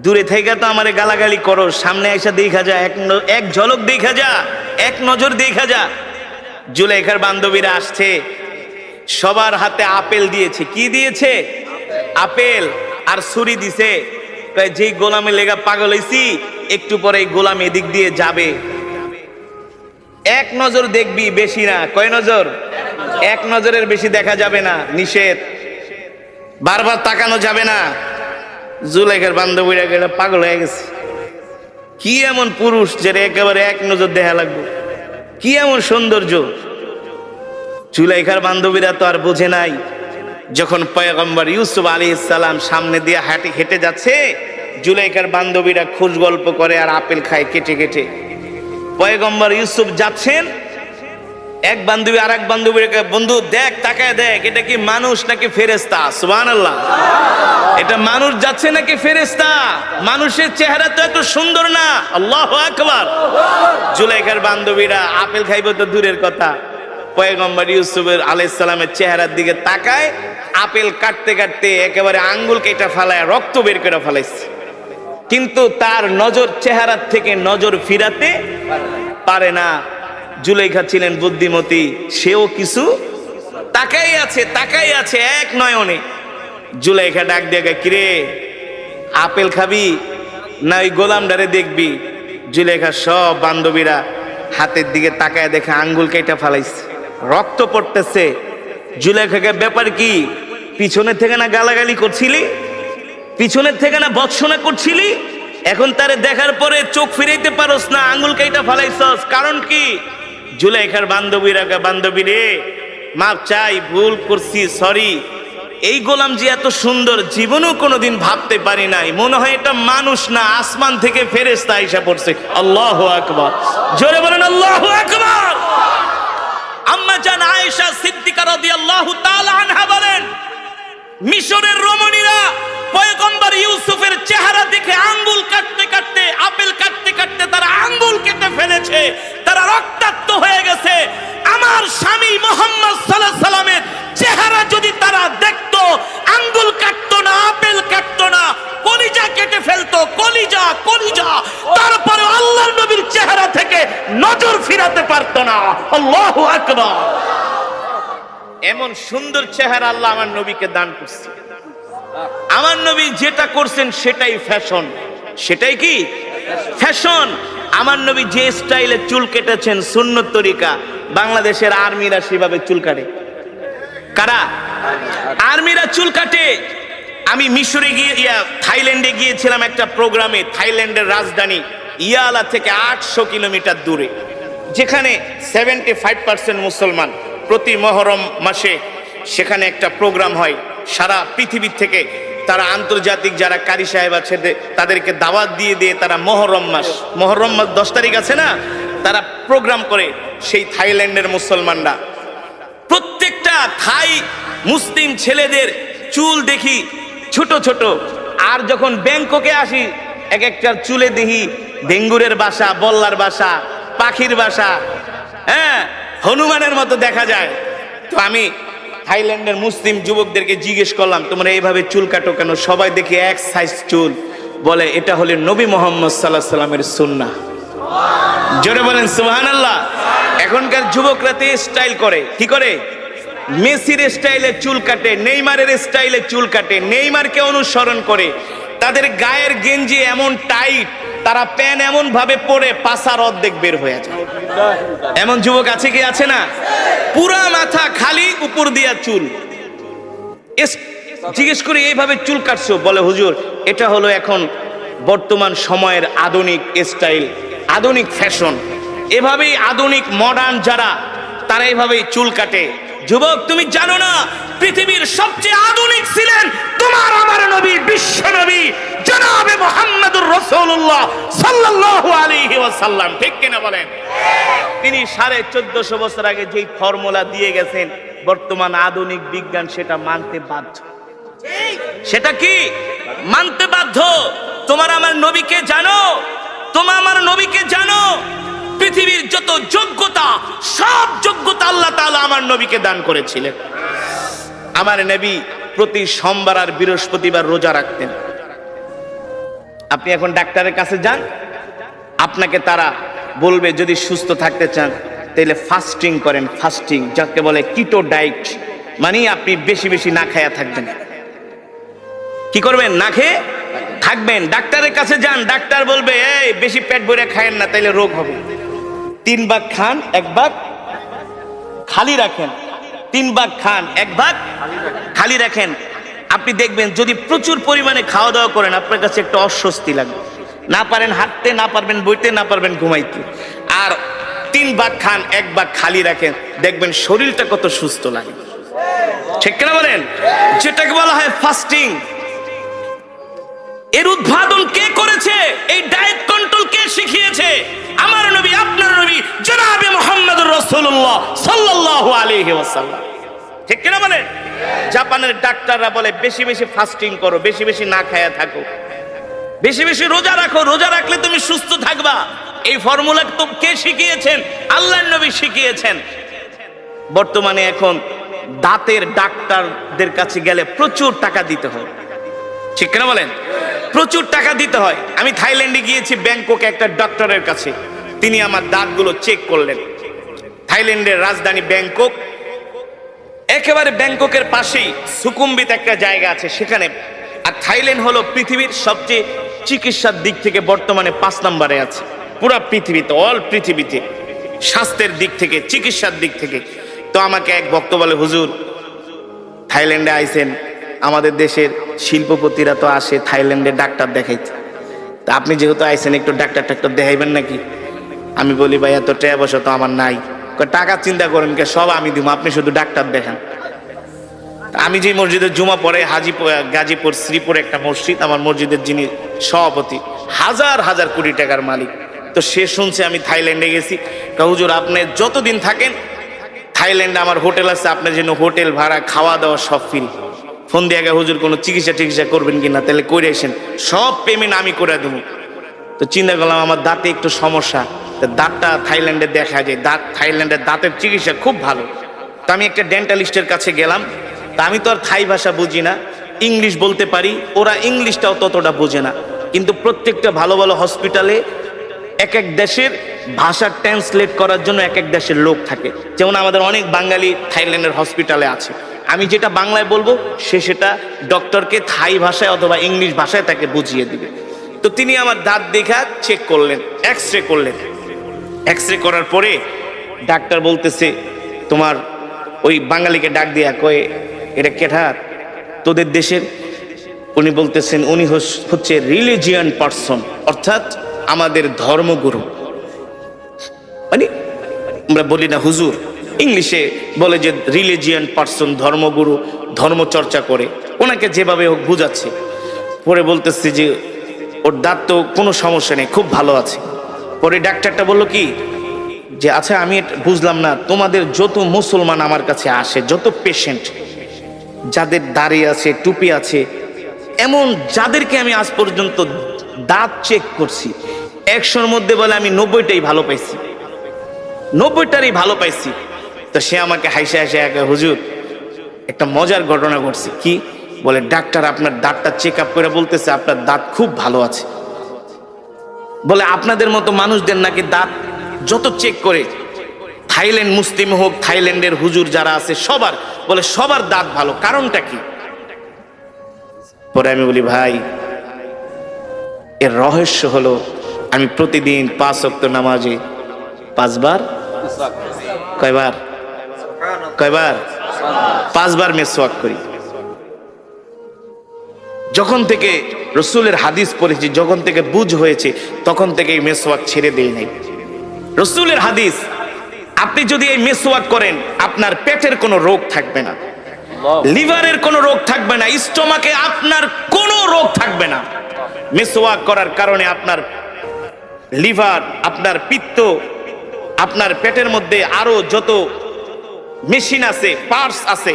দূরে থেকে তো আমারে গালাগালি করো, সামনে আইসা দেখা যা, এক ঝলক দেখা যা, এক নজর দেখা যা। জুলাইখার বান্ধবীরা আসছে, সবার হাতে আপেল দিয়েছে। কি দিয়েছে? আপেল আর ছুরি দিছে। যেই গোলামে লেগা পাগল হইছি, একটু পরে গোলাম এদিক দিয়ে যাবে, এক নজর দেখবি, বেশি না। কয় নজর? এক নজরের বেশি দেখা যাবে না, নিষেধ। বারবার তাকানো যাবে না। জুলাইখার বান্ধবীরা পাগল হয়ে গেছে। কি এমন পুরুষ যে একেবারে এক নজর দেখা লাগবে? কি এমন সৌন্দর্য? জুলাইখার বান্ধবীরা তো আর বোঝে নাই, যখন পয়গম্বর ইউসুফ আলাইহিস সালাম সামনে দিয়ে হেঁটে যাচ্ছে, জুলাইখার বান্ধবীরা খুশ গল্প করে আর আপেল খায় কেটে কেটে। পয়গম্বর ইউসুফ যাচ্ছেন, এক বান্ধবী আর এক বান্ধবীকে, বন্ধু দেখ, তাকায় দেখ, এটা কি মানুষ নাকি ফেরেশতা? সুবহানাল্লাহ। এটা মানুষ যাচ্ছে নাকি ফেরেশতা? মানুষের চেহারা তো এত সুন্দর না। আল্লাহু আকবার। জুলাইখার বান্ধবীরা আপেল খাইব তো দূরের কথা, পয়গম্বর ইউসুফ আলাইহিস সালামের চেহারার দিকে তাকায়, আপেল কাটতে কাটতে একেবারে আঙ্গুল কেটে ফেলায় রক্ত বের করে ফেলাইছে। কিন্তু তার নজর চেহারার থেকে নজর ফিরাতে পারে না। জুলাইখা ছিলেন বুদ্ধিমতী, সেও কিছু তাকাই আছে এক নয়নে। জুলাইখা ডাক দিয়ে, কিরে, আপেল খাবি না ওই গোলামডারে দেখবি? জুলাইখা সব বান্ধবীরা হাতের দিকে তাকায় দেখে আঙ্গুল কেটে ফেলাইছে, রক্ত পড়তেছে। জুলাইখাকে, ব্যাপার কি? পিছনের থেকে না গালাগালি করছিলি, পিছনের থেকে না ভৎসনা করছিলি, এখন তারে দেখার পরে চোখ ফিরাইতে পারস না, আঙ্গুল কেটে ফেলাইছস, কারণ কি? জুলাইখার বান্ধবীরা, বান্ধবী রে, মাপ চাই, ভুল করছি, সরি। এই গোলাম যে এত সুন্দর জীবনেও কোনোদিন ভাবতে পারি নাই, মনে হয় এটা মানুষ না, আসমান থেকে ফেরেশতা আইসা পড়ছে। আল্লাহু আকবার। জোরে বলেন আল্লাহু আকবার। আম্মা জান আয়েশা সিদ্দিকা রাদিয়াল্লাহু তাআলা আনহা বলেন, মিশরের রমণীরা পয়গম্বর ইউসুফের চেহারা দেখে আঙ্গুল কাটতে কাটতে, আপেল কাটতে কাটতে তারা আঙ্গুল কেটে ফেলেছে, তারা রক্তাক্ত হয়ে গেছে। আমার স্বামী মুহাম্মদ সাল্লাল্লাহু আলাইহি সাল্লামের চেহারা যদি তারা দেখতো, আঙ্গুল কাটতো না, আপেল কাটতো না, কলিজা কেটে ফেলতো, কলিজা। তারপরে আল্লাহর নবীর চেহারা থেকে নজর ফিরাতে পারতো না। আল্লাহু আকবার। এমন সুন্দর চেহারা আল্লাহ আমার নবীকে দান করছে। আমার নবী যেটা করছেন সেটাই ফ্যাশন। সেটাই কি ফ্যাশন। আমার নবী যে স্টাইলে চুল কেটেছেন সুন্নত তরিকা, বাংলাদেশের আর্মিরা সেভাবে চুল কাটে। কারা? আর্মিরা চুল কাটে। আমি মিশরে গিয়ে থাইল্যান্ডে গিয়েছিলাম একটা প্রোগ্রামে। থাইল্যান্ডের রাজধানী ইয়ালা থেকে 800 কিলোমিটার দূরে, যেখানে 75% মুসলমান। প্রতি মহরম মাসে সেখানে একটা প্রোগ্রাম হয়। সারা পৃথিবী থেকে তারা আন্তর্জাতিক যারা কারি সাহেব আছে তাদেরকে দাওয়াত দিয়ে দিয়ে তারা মহরম মাস 10 তারিখ আছে না, তারা প্রোগ্রাম করে। সেই থাইল্যান্ডের মুসলমানরা প্রত্যেকটা থাই মুসলিম ছেলেদের চুল দেখি ছোট ছোট। আর যখন ব্যাংককে আসি এক একটার চুলে দেখি ডেঙ্গুরের বাসা, বল্লার বাসা, পাখির বাসা, হ্যাঁ হনুমানের মতো দেখা যায়। তো আমি থাইল্যান্ডের মুসলিম যুবকদেরকে জিজ্ঞেস করলাম, তোমরা এইভাবে চুল কাটো কেন? সবাই দেখি এক সাইজ চুল। বলে এটা হলে নবী মোহাম্মদ সাল্লাল্লাহু আলাইহি সাল্লামের সুন্নাহ। জোরে বলেন সুবহানাল্লাহ। এখনকার যুবকরা তে স্টাইল করে। কি করে? মেসির স্টাইলে চুল কাটে, নেইমারের স্টাইলে চুল কাটে, নেইমারকে অনুসরণ করে। তাদের গায়ের গেঞ্জি এমন টাইট, তারা প্যান্ট এমন ভাবে পরে পাছার অর্ধেক বের হয়ে যায়। এমন যুবক আছে কি আছে না? পুরা মাথা খালি, উপর দিয়া চুল। জিজ্ঞেস করি এইভাবে চুল কাটছো? বলে হুজুর এটা হলো এখন বর্তমান সময়ের আধুনিক স্টাইল, আধুনিক ফ্যাশন। এভাবেই আধুনিক মডার্ন যারা, তারা এইভাবেই চুল কাটে। যুবক তুমি জানো না পৃথিবীর সবচেয়ে আধুনিক ছিলেন তোমার আমার নবী, বিশ্ব নবী জনাবে মুহাম্মদুর রাসূলুল্লাহ সাল্লাল্লাহু আলাইহি ওয়াসাল্লাম। ঠিক কিনা বলেন? তিনি 1450 বছর আগে যেই ফর্মুলা দিয়ে গেছেন, বর্তমান আধুনিক বিজ্ঞান সেটা মানতে বাধ্য। সেটা কি? মানতে বাধ্য। তোমার আমার নবীকে জানো, তোমার আমার নবীকে জানো। পৃথিবীর যত যোগ্যতা, সব যোগ্যতা আল্লাহ তাআলা আমার নবীকে দান করেছিলেন। আমার নবী প্রতি সোমবার আর বৃহস্পতিবার রোজা রাখতেন। আপনি এখন ডাক্তারের কাছে যান, আপনাকে তারা বলবে যদি সুস্থ থাকতে চান তাহলে ফাস্টিং করেন। ফাস্টিং যাকে বলে কিটো ডায়েট, মানে আপনি বেশি বেশি না খায়া থাকবেন। কি করবেন? না খেয়ে থাকবেন। ডাক্তারের কাছে যান, ডাক্তার বলবে এই বেশি পেট ভরে খায়েন না, তাইলে রোগ হবে। 3 ভাগ খান, 1 ভাগ খালি রাখেন। 3 ভাগ খান, 1 ভাগ খালি রাখেন। আপনি দেখবেন যদি প্রচুর পরিমাণে খাওয়া দাওয়া করেন, আপনার কাছে একটা অস্বস্তি লাগবে। না পারেন হাঁটতে, না পারবেন বইতে, না পারবেন ঘুমাইতে। আর 3 ভাগ খান, 1 ভাগ খালি রাখেন, দেখবেন শরীরটা কত সুস্থ লাগে। ঠিক কিনা বলেন? যেটাকে বলা হয় ফাস্টিং। এর উদ্ভাবন কে করেছে? এই ডায়েট কন্ট্রোল কে শিখিয়েছে? আমার নবী, আপনার নবী জনাবে মুহাম্মদুর রাসূলুল্লাহ সাল্লাল্লাহু আলাইহি ওয়াসাল্লাম। ঠিক কিনা বলেন? জাপানের ডাক্তাররা বলে বেশি বেশি ফাস্টিং করো, বেশি বেশি না খায়া থাকো, বেশি বেশি রোজা রাখো, রোজা রাখলে তুমি সুস্থ থাকবা। এই ফর্মুলা তো কে শিখিয়েছেন? আল্লাহর নবী শিখিয়েছেন। বর্তমানে এখন দাঁতের ডাক্তারদের কাছে গেলে প্রচুর টাকা দিতে হয়। ঠিক কিনা বলেন? প্রচুর টাকা দিতে হয়। আমি থাইল্যান্ডে গিয়েছি, ব্যাংককে একটা ডক্টরের কাছে। তিনি আমার দাঁতগুলো চেক করলেন। থাইল্যান্ডের রাজধানী ব্যাংকক, একেবারে ব্যাংককের পাশেই সুকুম্বিত একটা জায়গা আছে সেখানে। আর থাইল্যান্ড হলো পৃথিবীর সবচেয়ে চিকিৎসার দিক থেকে বর্তমানে 5 নম্বরে আছে পুরো পৃথিবীতে, অল পৃথিবীতে, স্বাস্থ্যের দিক থেকে, চিকিৎসার দিক থেকে। তো আমাকে এক ভক্ত বলে, হুজুর থাইল্যান্ডে আইছেন, আমাদের দেশের শিল্পপতিরা তো আসে থাইল্যান্ডে ডাক্তার দেখাইতে, তা আপনি যেহেতু আইছেন একটু ডাক্তার দেখাইবেন নাকি? আমি বলি ভাই এত টাকা পয়সা তো আমার নাই। টাকা চিন্তা করেন কে, সব আমি দিব, আপনি শুধু ডাক্তার দেখান। আমি যে মসজিদে জুমা পড়ে, গাজীপুর শ্রীপুরে একটা মসজিদ, আমার মসজিদের যিনি সভাপতি হাজার হাজার কোটি টাকার মালিক, তো সে শুনছে আমি থাইল্যান্ডে গেছি। হুজুর আপনি যতদিন থাকেন থাইল্যান্ডে আমার হোটেল আছে, আপনার জন্য হোটেল ভাড়া, খাওয়া দাওয়া সব ফ্রি। ফোন দিয়ে আগে হুজুর কোনো চিকিৎসা করবেন কিনা, তাহলে করে আসেন, সব পেমেন্ট আমি করে দেবো। তো চিন্তা করলাম আমার দাঁতে একটু সমস্যা, দাঁতটা থাইল্যান্ডে দেখা যায়, থাইল্যান্ডের দাঁতের চিকিৎসা খুব ভালো। তো আমি একটা ডেন্টালিস্টের কাছে গেলাম। তা আমি তো আর থাই ভাষা বুঝি না, ইংলিশ বলতে পারি, ওরা ইংলিশটাও ততটা বোঝে না। কিন্তু প্রত্যেকটা ভালো ভালো হসপিটালে এক এক দেশের ভাষা ট্রান্সলেট করার জন্য এক এক দেশের লোক থাকে। যেমন আমাদের অনেক বাঙালি থাইল্যান্ডের হসপিটালে আছে, আমি যেটা বাংলায় বলবো সে সেটা ডক্টরকে থাই ভাষায় অথবা ইংলিশ ভাষায় তাকে বুঝিয়ে দিবে। তো তিনি আমার দাঁত দেখা চেক করলেন, এক্স রে করলেন। এক্স রে করার পরে ডাক্তার বলতেছে, তোমার ওই বাঙালিকে ডাক দিয়া কয়ে, এটা কেঠার তোদের দেশের? উনি বলতেছেন উনি হচ্ছে রিলিজিয়ান পার্সন, অর্থাৎ আমাদের ধর্মগুরু। মানে আমরা বলি না হুজুর, ইংলিশে বলে যে রিলিজিয়ান পার্সন, ধর্মগুরু, ধর্ম চর্চা করে, ওনাকে যেভাবে হোক বুঝাচ্ছে। পরে বলতেছে যে ওর দাঁত তো কোনো সমস্যা নেই, খুব ভালো আছে। পরে ডাক্তারটা বলল কি যে আচ্ছা আমি বুঝলাম না, তোমাদের যত মুসলমান আমার কাছে আসে, যত পেশেন্ট যাদের দাড়ি আছে, টুপি আছে, এমন যাদেরকে আমি আজ পর্যন্ত দাঁত চেক করছি, 100-র মধ্যে বলে আমি 90টাই ভালো পাইছি, 90টারই ভালো পাইছি। তো সে আমাকে হাসে হাসে একে, হুজুর একটা মজার ঘটনা ঘটছে। কি বলে, ডাক্তার আপনার দাঁতটা চেক আপ করে বলতেছে আপনার দাঁত খুব ভালো আছে। বলে আপনাদের মতো মানুষদের নাকি দাঁত যত চেক করে, থাইল্যান্ড মুসলিম হোক, থাইল্যান্ডের হুজুর যারা আছে সবার, বলে সবার দাঁত ভালো, কারণটা কি? পরে আমি বলি ভাই, এর রহস্য হলো আমি প্রতিদিন 5 ওয়াক্ত নামাজে 5 বার, কয়বার 5 বার মেসওয়াক করি। যখন থেকে রসুলের হাদিস পড়েছি, যখন থেকে বুঝ হয়েছে, তখন থেকে এই মেসওয়াক ছেড়ে দেই নাই। রসুলের হাদিস, আপনি যদি এই মেসওয়াক করেন আপনার পেটের কোনো রোগ থাকবে না, লিভারের কোনো রোগ থাকবে না, স্টোমাকে আপনার কোনো রোগ থাকবে না। মেসওয়াক করার কারণে আপনার লিভার, আপনার পিত্ত, আপনার পেটের মধ্যে আরো যত মেশিন আছে, পার্টস আছে,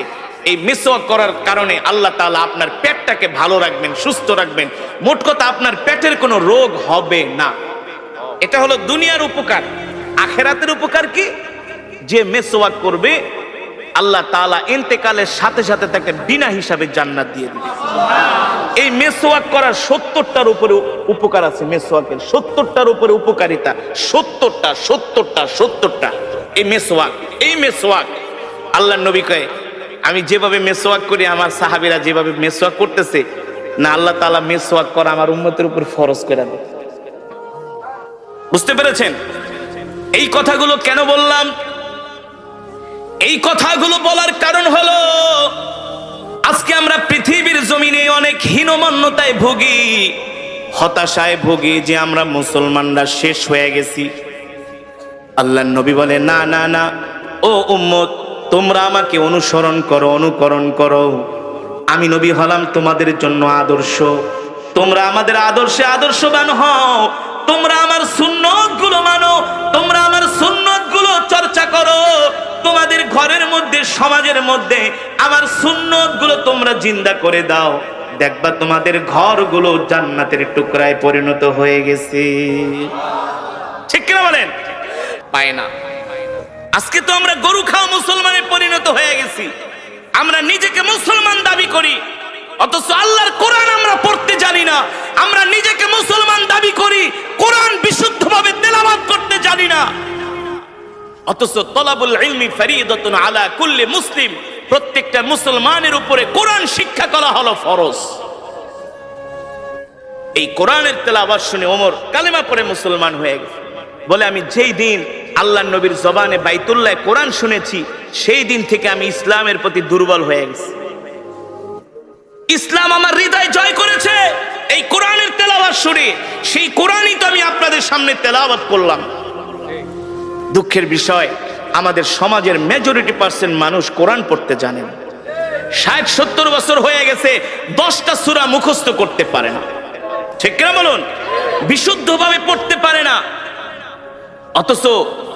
এই মেসওয়াক করার কারণে আল্লাহ তাআলা আপনার পেটটাকে ভালো রাখবেন, সুস্থ রাখবেন। মোট কথা আপনার পেটের কোনো রোগ হবে না। এটা হলো দুনিয়ার উপকার। আখিরাতের উপকার কি? যে মেসওয়াক করবে আল্লাহ তাআলা ইন্তেকালের সাথে সাথে তাকে বিনা হিসাবে জান্নাত দিয়ে দিবে। এই মেসওয়াক করার 70টার উপরে উপকার আছে। মেসওয়াকের 70টার উপরে উপকারিতা, 70টা এই মেসওয়াক আল্লাহর নবী কয়, আমি যেভাবে মেসওয়াক করি, আমার সাহাবীরা যেভাবে মেসওয়াক করতেছে না, আল্লাহ তাআলা মেসওয়াক করা আমার উম্মতের উপর ফরজ করে দেয়। বুঝতে পেরেছেন? এই কথাগুলো কেন বললাম? এই কথাগুলো বলার কারণ হলো আজকে আমরা পৃথিবীর জমিনে অনেক হীনমন্যতায় ভুগি, হতাশায় ভুগি যে আমরা মুসলমানরা শেষ হয়ে গেছি। আল্লাহর নবী বলে, না না না, ও উম্মত, তোমরা আমাকে অনুসরণ করো, অনুকরণ করো। আমি নবী হলাম তোমাদের জন্য আদর্শ, তোমরা আমাদের আদর্শে আদর্শবান হও। তোমরা আমার সুন্নতগুলো মানো, তোমরা আমার সুন্নতগুলো চর্চা করো। তোমাদের ঘরের মধ্যে, সমাজের মধ্যে আমার সুন্নতগুলো তোমরা জিন্দা করে দাও। দেখবা তোমাদের ঘরগুলো জান্নাতের টুকরায় পরিণত হয়ে গেছে। ঠিক কিনা বলেন? পায় না। আজকে তো আমরা গরু খাওয়া মুসলমানে পরিণত হয়ে গেছি। আমরা নিজেকে মুসলমান দাবি করি, অথচ আল্লাহর কোরআন আমরা পড়তে জানি না। আমরা নিজেকে মুসলমান দাবি করি, কোরআন বিশুদ্ধভাবে তেলাওয়াত করতে জানি না। অথচ তলাবুল ইলমি ফরিদাতুন আলা কুল্লি মুসলিম, প্রত্যেকটা মুসলমানের উপরে কোরআন শিক্ষা করা হলো ফরজ। এই কোরআনের তেলাওয়াত শুনে ওমর কালেমা পড়ে মুসলমান হয়ে গেছে। বলে, আমি যেই দিন আল্লাহর নবীর জবানে বাইতুল্লাহ কোরআন শুনেছি, সেই দিন থেকে আমি ইসলামের প্রতি দুর্বল হয়ে গেছি। ইসলাম আমার হৃদয় জয় করেছে এই কোরআনের তেলাওয়াত শুনে। সেই কোরআনই তো আমি আপনাদের সামনে তেলাওয়াত করলাম। দুঃখের বিষয়, আমাদের সমাজের মেজরিটি পার্সেন্ট মানুষ কোরআন পড়তে জানে না। 60-70 বছর হয়ে গেছে, 10টা সূরা মুখস্থ করতে পারে না। ঠিক কিনা বলুন? বিশুদ্ধভাবে পড়তে পারে না। অথচ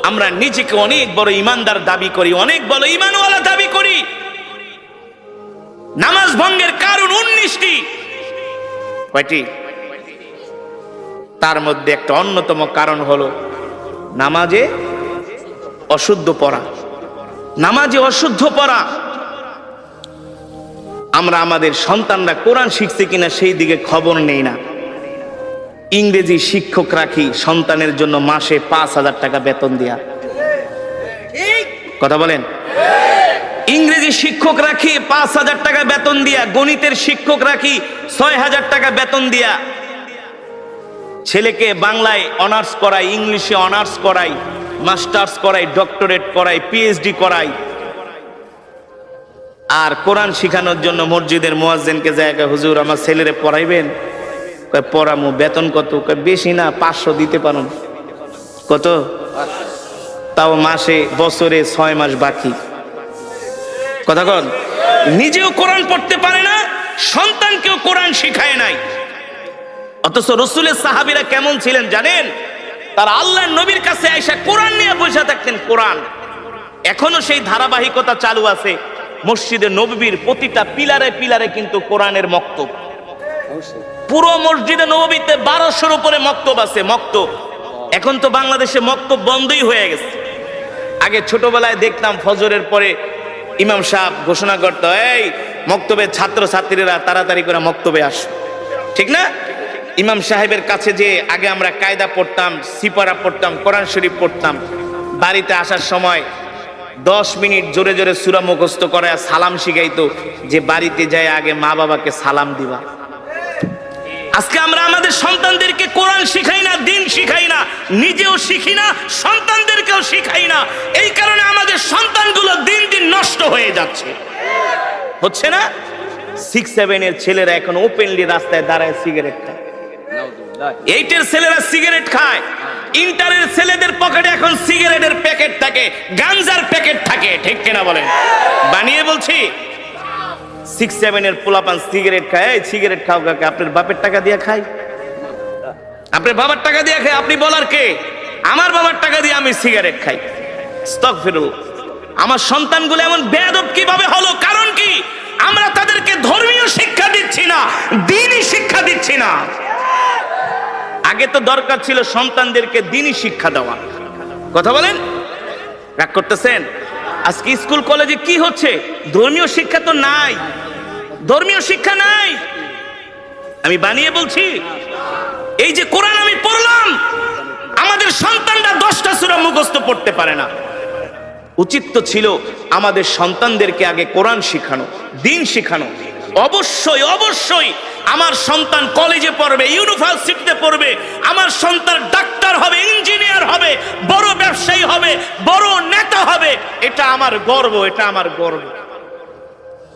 আমরা নিজেকে অনেক বড় ইমানদার দাবি করি, অনেক বড় ইমানওয়ালা দাবি করি। নামাজ ভঙ্গের কারণ 19টি। কয়টি? তার মধ্যে একটা অন্যতম কারণ হলো নামাজে অশুদ্ধ পড়া। নামাজে অশুদ্ধ পড়া। আমরা আমাদের সন্তানরা কোরআন শিখছে কিনা সেই দিকে খবর নেই না। ইংরেজি শিক্ষক রাখি সন্তানের জন্য মাসে 5,000 টাকা বেতন দিয়া। কথা বলেন। ইংরেজি শিক্ষক রাখি 5,000 টাকা বেতন দিয়া, গণিতের শিক্ষক রাখি 6,000 টাকা বেতন দিয়া ছেলেকে বাংলায় অনার্স করাই, ইংলিশে অনার্স করাই, মাস্টার্স করাই, ডক্টরেট করাই, পিএইচডি করাই। আর কোরআন শিখানোর জন্য মসজিদের মুয়াজ্জিনকে জায়গা, হুজুর আমার ছেলেরে পড়াইবেন? কয় পড়ামু। বেতন কত? কয় বেশি না, 500 দিতে পারেন। কত? তাও মাসে, বছরে 6 মাস বাকি। কথা কন। নিজেও কোরআন পড়তে পারে না, সন্তানকেও কোরআন শিখায় নাই। অথচ রাসূলের সাহাবীরা কেমন ছিলেন জানেন? তারা আল্লাহর নবীর কাছে আয়েশা কোরআন নিয়ে বসে থাকতেন। কোরআন এখনো সেই ধারাবাহিকতা চালু আছে। মসজিদে নববীর প্রতিটা পিলারে পিলারে কিন্তু কোরআনের মক্তব। পুরো মসজিদে নববীতে 1200-র উপরে মক্তব আছে। মক্তব এখন তো বাংলাদেশে মক্তব বন্ধই হয়ে গেছে। আগে ছোটবেলায় দেখতাম ফজরের পরে ইমাম সাহেব ঘোষণা করতো, এই মক্তবের ছাত্র ছাত্রীরা তাড়াতাড়ি করে মক্তবে আসো। ঠিক না? ইমাম সাহেবের কাছে যে আগে আমরা কায়দা পড়তাম, সিপারা পড়তাম, কোরআন শরীফ পড়তাম। বাড়িতে আসার সময় 10 মিনিট জোরে জোরে সূরা মুখস্থ করে সালাম শিখাইতো, যে বাড়িতে যায় আগে মা বাবাকে সালাম দিবা। আজকে আমরা আমাদের সন্তানদেরকে কোরআন শিখাই না, দিন শিখাই না, নিজেও শিখি না, সন্তানদেরকেও শিখাই না। এই কারণে আমাদের সন্তানগুলো দিন দিন নষ্ট হয়ে যাচ্ছে। হচ্ছে না? 6-7 এর ছেলেরা এখন ওপেনলি রাস্তায় দাঁড়ায় সিগারেট খায়। 8 এর ছেলেরা সিগারেট খায়। ইন্টারের ছেলেদের পকেটে এখন সিগারেটের প্যাকেট থাকে, গাঞ্জার প্যাকেট থাকে। ঠিক কিনা বলেন? বানিয়ে বলছি। 6-7 এর পোলাপান সিগারেট খায়। এই সিগারেট খাও কাকে? আপনার বাপের টাকা দিয়ে খাই? আপনার বাবার টাকা দিয়ে খাই? আপনি বলার কে? আমার বাবার টাকা দিয়ে আমি সিগারেট খাই। আস্তাগফিরুল্লাহ। আমার সন্তানগুলো এমন বেয়াদব কিভাবে হলো? কারণ কি? আমরা তাদেরকে ধর্মীয় শিক্ষা দিচ্ছি না, দ্বীনি শিক্ষা দিচ্ছি না। আগে তো দরকার ছিল সন্তানদেরকে দ্বীনি শিক্ষা দেওয়া। কথা বলেন। রাগ করতেছেন? আজকে স্কুল কলেজে কি হচ্ছে? ধর্মীয় শিক্ষা তো নাই, ধর্মীয় শিক্ষা নাই। আমি বানিয়ে বলছি। এই যে কোরআন আমি পড়লাম, আমাদের সন্তানরা 10টা সূরা মুখস্থ পড়তে পারে না। উচিত তো ছিল আমাদের সন্তানদেরকে আগে কোরআন শিখানো, দিন শিখানো। অবশ্যই অবশ্যই আমার সন্তান কলেজে পড়বে, ইউনিভার্সিটিতে পড়বে, আমার সন্তান ডাক্তার হবে, ইঞ্জিনিয়ার হবে, বড় ব্যবসায়ী হবে, বড় নেতা হবে। এটা আমার গর্ব, এটা আমার গর্ব।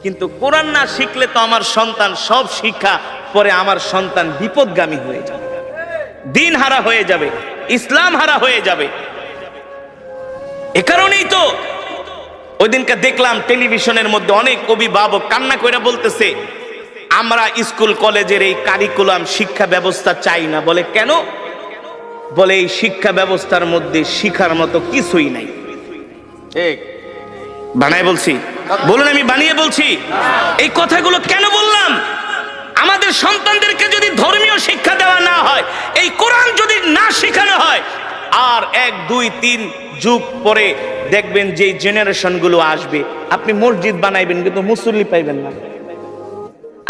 কিন্তু কোরআন না শিখলে তো আমার সন্তান সব শিক্ষা পরে আমার সন্তান বিপদগামী হয়ে যাবে, দিন হারা হয়ে যাবে, ইসলাম হারা হয়ে যাবে। এ কারণেই তো ওই দিনকে দেখলাম টেলিভিশনের মধ্যে অনেক অভিভাবক কান্না করে বলতেছে, আমরা স্কুল কলেজের এই কারিকুলাম শিক্ষা ব্যবস্থা চাই না। বলে কেন? বলে এই শিক্ষা ব্যবস্থার মধ্যে শিখার মতো কিছুই নাই। ঠিক বানায় বলছি? বলুন আমি বানিয়ে বলছি? এই কথাগুলো কেন বললাম? আমাদের সন্তানদেরকে যদি ধর্মীয় শিক্ষা দেওয়া না হয়, এই কোরআন যদি না শেখানো হয়, আর 1, 2, 3 যুগ পরে দেখবেন যে জেনারেশন গুলো আসবে, আপনি মসজিদ বানাইবেন কিন্তু মুসল্লি পাইবেন না।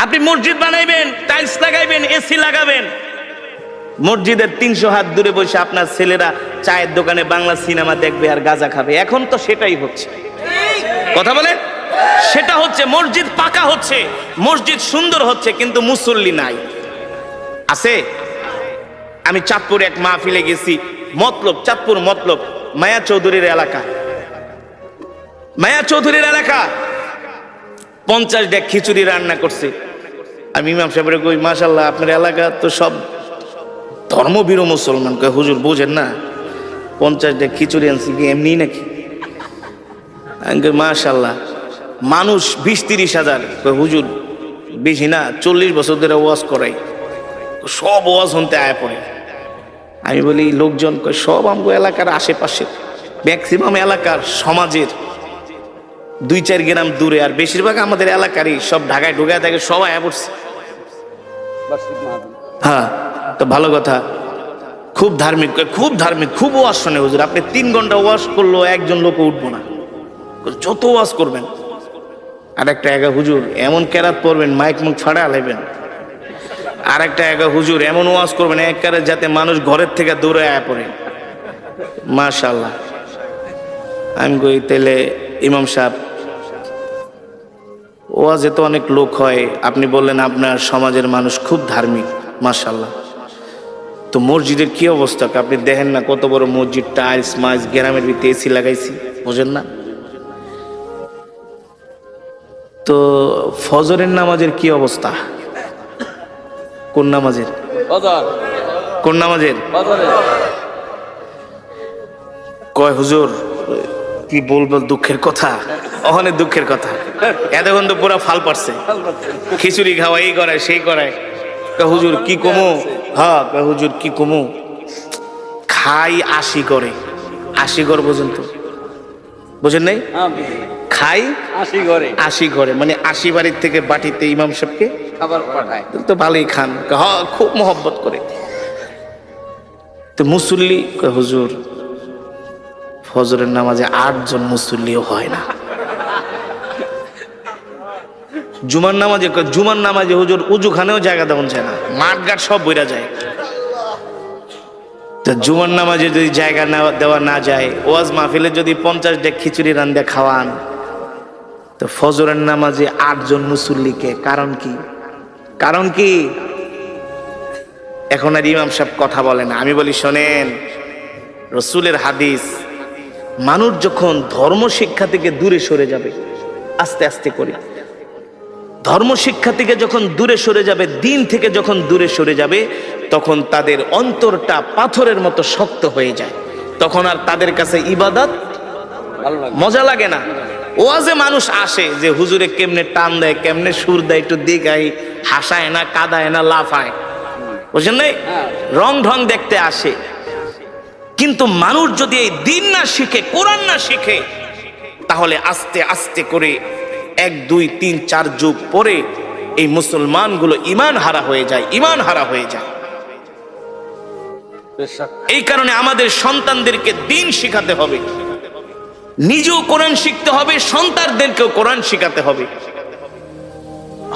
আপনি মসজিদ বানাইবেন, টাইলস লাগাইবেন, এসি লাগাবেন, মসজিদের 300 হাত দূরে বসে আপনার ছেলেরা চায়ের দোকানে বাংলা সিনেমা দেখবে আর গাঁজা খাবে। এখন তো সেটাই হচ্ছে। কথা বলেন? সেটা হচ্ছে। মসজিদ পাকা হচ্ছে, মসজিদ সুন্দর হচ্ছে, কিন্তু মুসল্লি নাই। আছে? আমি চাঁদপুরে এক মাহফিলে গেছি, মতলব, চাঁদপুর মতলব, মায়া চৌধুরীর এলাকা। মায়া চৌধুরীর এলাকা 50 ডেক খিচুড়ি রান্না করছে। আমি ইমাম সাহেবের কই, মাশাআল্লাহ আপনার এলাকা তো সব ধর্মভীরু মুসলমান। কয় হুজুর বুঝেন না, 50 ডেক খিচুড়ি আনছি কি এমনি নাকি? আমি কই মাশাআল্লাহ। মানুষ 20-30 হাজার। কয় হুজুর বেশি না, 40 বছর ধরে ওয়াজ করাই, সব ওয়াজ শুনতে আয়া পড়ে। আমি বলি লোকজন? কয় সব আমগো এলাকার আশেপাশে, ম্যাক্সিমাম এলাকার সমাজের 2-4 গ্রাম দূরে, আর বেশিরভাগ আমাদের এলাকারই, সব ঢাকায় ঢুকায় থাকে, সব আয়া পড়ছে। হ্যাঁ, তো ভালো কথা। খুব ধার্মিক, খুব ধার্মিক, খুব ওয়াজ শোনে হুজুর। আপনি 3 ঘন্টা ওয়াজ করলো একজন লোক উঠবো না, যত ওয়াজ করবেন। আর একটা হুজুর এমন কেরাত পড়বেন, মাইক মুখ ফাড়া লাইবেন, আর একটা এক হুজুর এমন ওয়াজ করবেন একবারে যাতে মানুষ ঘরের থেকে দূরে আয়া পড়ে। মাশাআল্লাহ। আমি কই তাহলে ইমাম সাহেব ওয়াজে তো অনেক লোক হয়, আপনি বললেন আপনার সমাজের মানুষ খুব ধার্মিক, মাশাআল্লাহ, তো মসজিদের কি অবস্থা? আপনি দেখেন না কত বড় মসজিদ, টাইলস মাইস, গ্রামের ভিতরে এসি লাগাইছি, বুঝেন না? তো ফজরের নামাজের কি অবস্থা? কোন নামাজের? কোন নামাজের? কয় হুজুর কি বলবো, দুঃখের কথা, অনেক দুঃখের কথা। এতক্ষণ তো পুরা ফাল পারছে, খিচুড়ি খাওয়া, এই করায় সেই করায়। হুজুর কি কমু? হ্যাঁ হুজুর কি কমু, খাই 80 করে, 80 ঘর পর্যন্ত, বুঝেন নাই? খাই 80 ঘরে, মানে 80 বাড়ির থেকে বাটিতে ইমাম সাহেবকে খাবার পাঠায়, তো ভালোই খান। হ্যাঁ খুব মহব্বত করে। তো মুসল্লি হুজুর ফজরের নামাজে 8 জন মুসল্লিও হয় না। জুমার নামাজে হুজুর উজুখানেও জায়গা দেওয়া যায় না, মাঠ ঘাট সব বইরা যায়। তো জুমার নামাজে যদি জায়গা দেওয়া না যায়, ওয়াজ মাহফিলে যদি 50 ডেক খিচুড়ি রান্দা খাওয়ান, তো ফজরের নামাজে 8 জন মুসল্লিকে, কারণ কি? কারণ কি? এখন আর ইমাম সাহেব কথা বলে না। আমি বলি শোনেন, রসুলের হাদিস, মানুষ যখন ধর্ম শিক্ষা থেকে দূরে সরে যাবে, আস্তে আস্তে করে ধর্ম শিক্ষা থেকে যখন দূরে সরে যাবে, দিন থেকে যখন দূরে সরে যাবে, তখন তাদের অন্তরটা পাথরের মতো শক্ত হয়ে যায়। তখন আর তাদের কাছে ইবাদত মজা লাগে না। ওয়াজে মানুষ আসে যে হুজুরে কেমনে টান দেয়, কেমনে সুর দেয়, একটু দিঘায়, হাসায় না, কাদায় না, লাফায়, বুঝলেন নাই? রং ঢং দেখতে আসে। কিন্তু মানুষ যদি এই দিন না শিখে, কোরআন না শিখে, তাহলে আস্তে আস্তে করে 1, 2, 3, 4 যুগ পরে এই মুসলমানগুলো ঈমান হারা হয়ে যায়, ঈমান হারা হয়ে যায়। এই কারণে আমাদের সন্তানদেরকে দিন শিখাতে হবে, নিজেও কোরআন শিখতে হবে, সন্তানদেরকেও কোরআন শিখাতে হবে।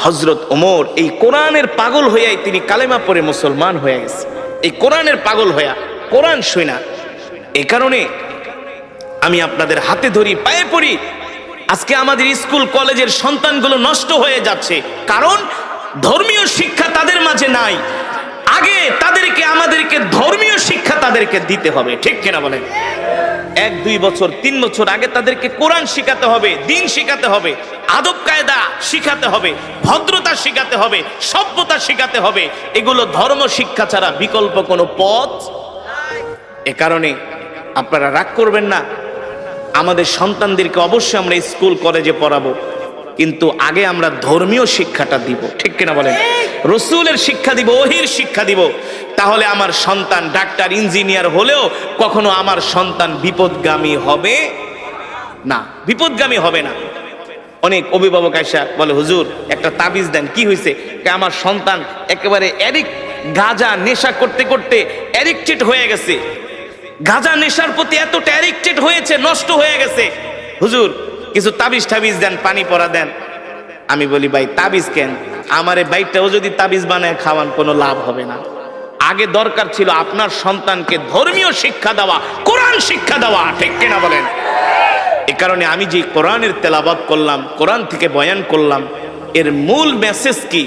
হযরত ওমর এই কোরআনের পাগল হইয়াই তিনি কালেমা পড়ে মুসলমান হয়ে গেছে, এই কোরআনের পাগল হইয়া, কোরআন শুনা। এই কারণে আমি আপনাদের হাতে ধরি, পায়ে পড়ি। আজকে আমাদের স্কুল কলেজের সন্তানগুলো নষ্ট হয়ে যাচ্ছে, কারণ ধর্মীয় শিক্ষা তাদের মাঝে নাই। আগে আমাদেরকে ধর্মীয় শিক্ষা তাদেরকে দিতে হবে, ঠিক কিনা বলেন? 1, 2 বছর, 3 বছর আগে তাদেরকে কোরআন শিখাতে হবে, দিন শিখাতে হবে, আদব কায়দা শিখাতে হবে, ভদ্রতা শিখাতে হবে, সভ্যতা শিখাতে হবে। এগুলো ধর্ম শিক্ষা ছাড়া বিকল্প কোনো পথ। এ কারণে আপনারা রাগ করবেন না, আমাদের সন্তানদেরকে অবশ্যই আমরা স্কুল কলেজে পড়াবো, কিন্তু আগে আমরা ধর্মীয় শিক্ষাটা দিব, ঠিক কিনা বলেন? রসুলের শিক্ষা দিব, ওহির শিক্ষা দিব। তাহলে আমার সন্তান ডাক্তার, ইঞ্জিনিয়ার হলেও কখনো আমার সন্তান বিপদগামী হবে না, বিপদগামী হবে না। অনেক অভিভাবক আইসা বলে, হুজুর একটা তাবিজ দেন। কি হয়েছে? আমার সন্তান একেবারে গাঁজা নেশা করতে করতে অ্যাডিক্টেড হয়ে গেছে, গাঁজা নেশার প্রতি এতটা অ্যাডিক্টেড হয়েছে, নষ্ট হয়ে গেছে। হুজুর কিছু তাবিজ টাবিজ দেন, পানি পড়া দেন। আমি বলি, ভাই তাবিজ কেন? আমার এই বাইকটাও যদি তাবিজ বানায় খাওয়ান, কোনো লাভ হবে না। আগে দরকার ছিল আপনার সন্তানকে ধর্মীয় শিক্ষা দেওয়া, কোরআন শিক্ষা দেওয়া, ঠিক কিনা বলেন? এ কারণে আমি যে কোরআনের তেলাওয়াত করলাম, কোরআন থেকে বয়ান করলাম, এর মূল মেসেজ কি?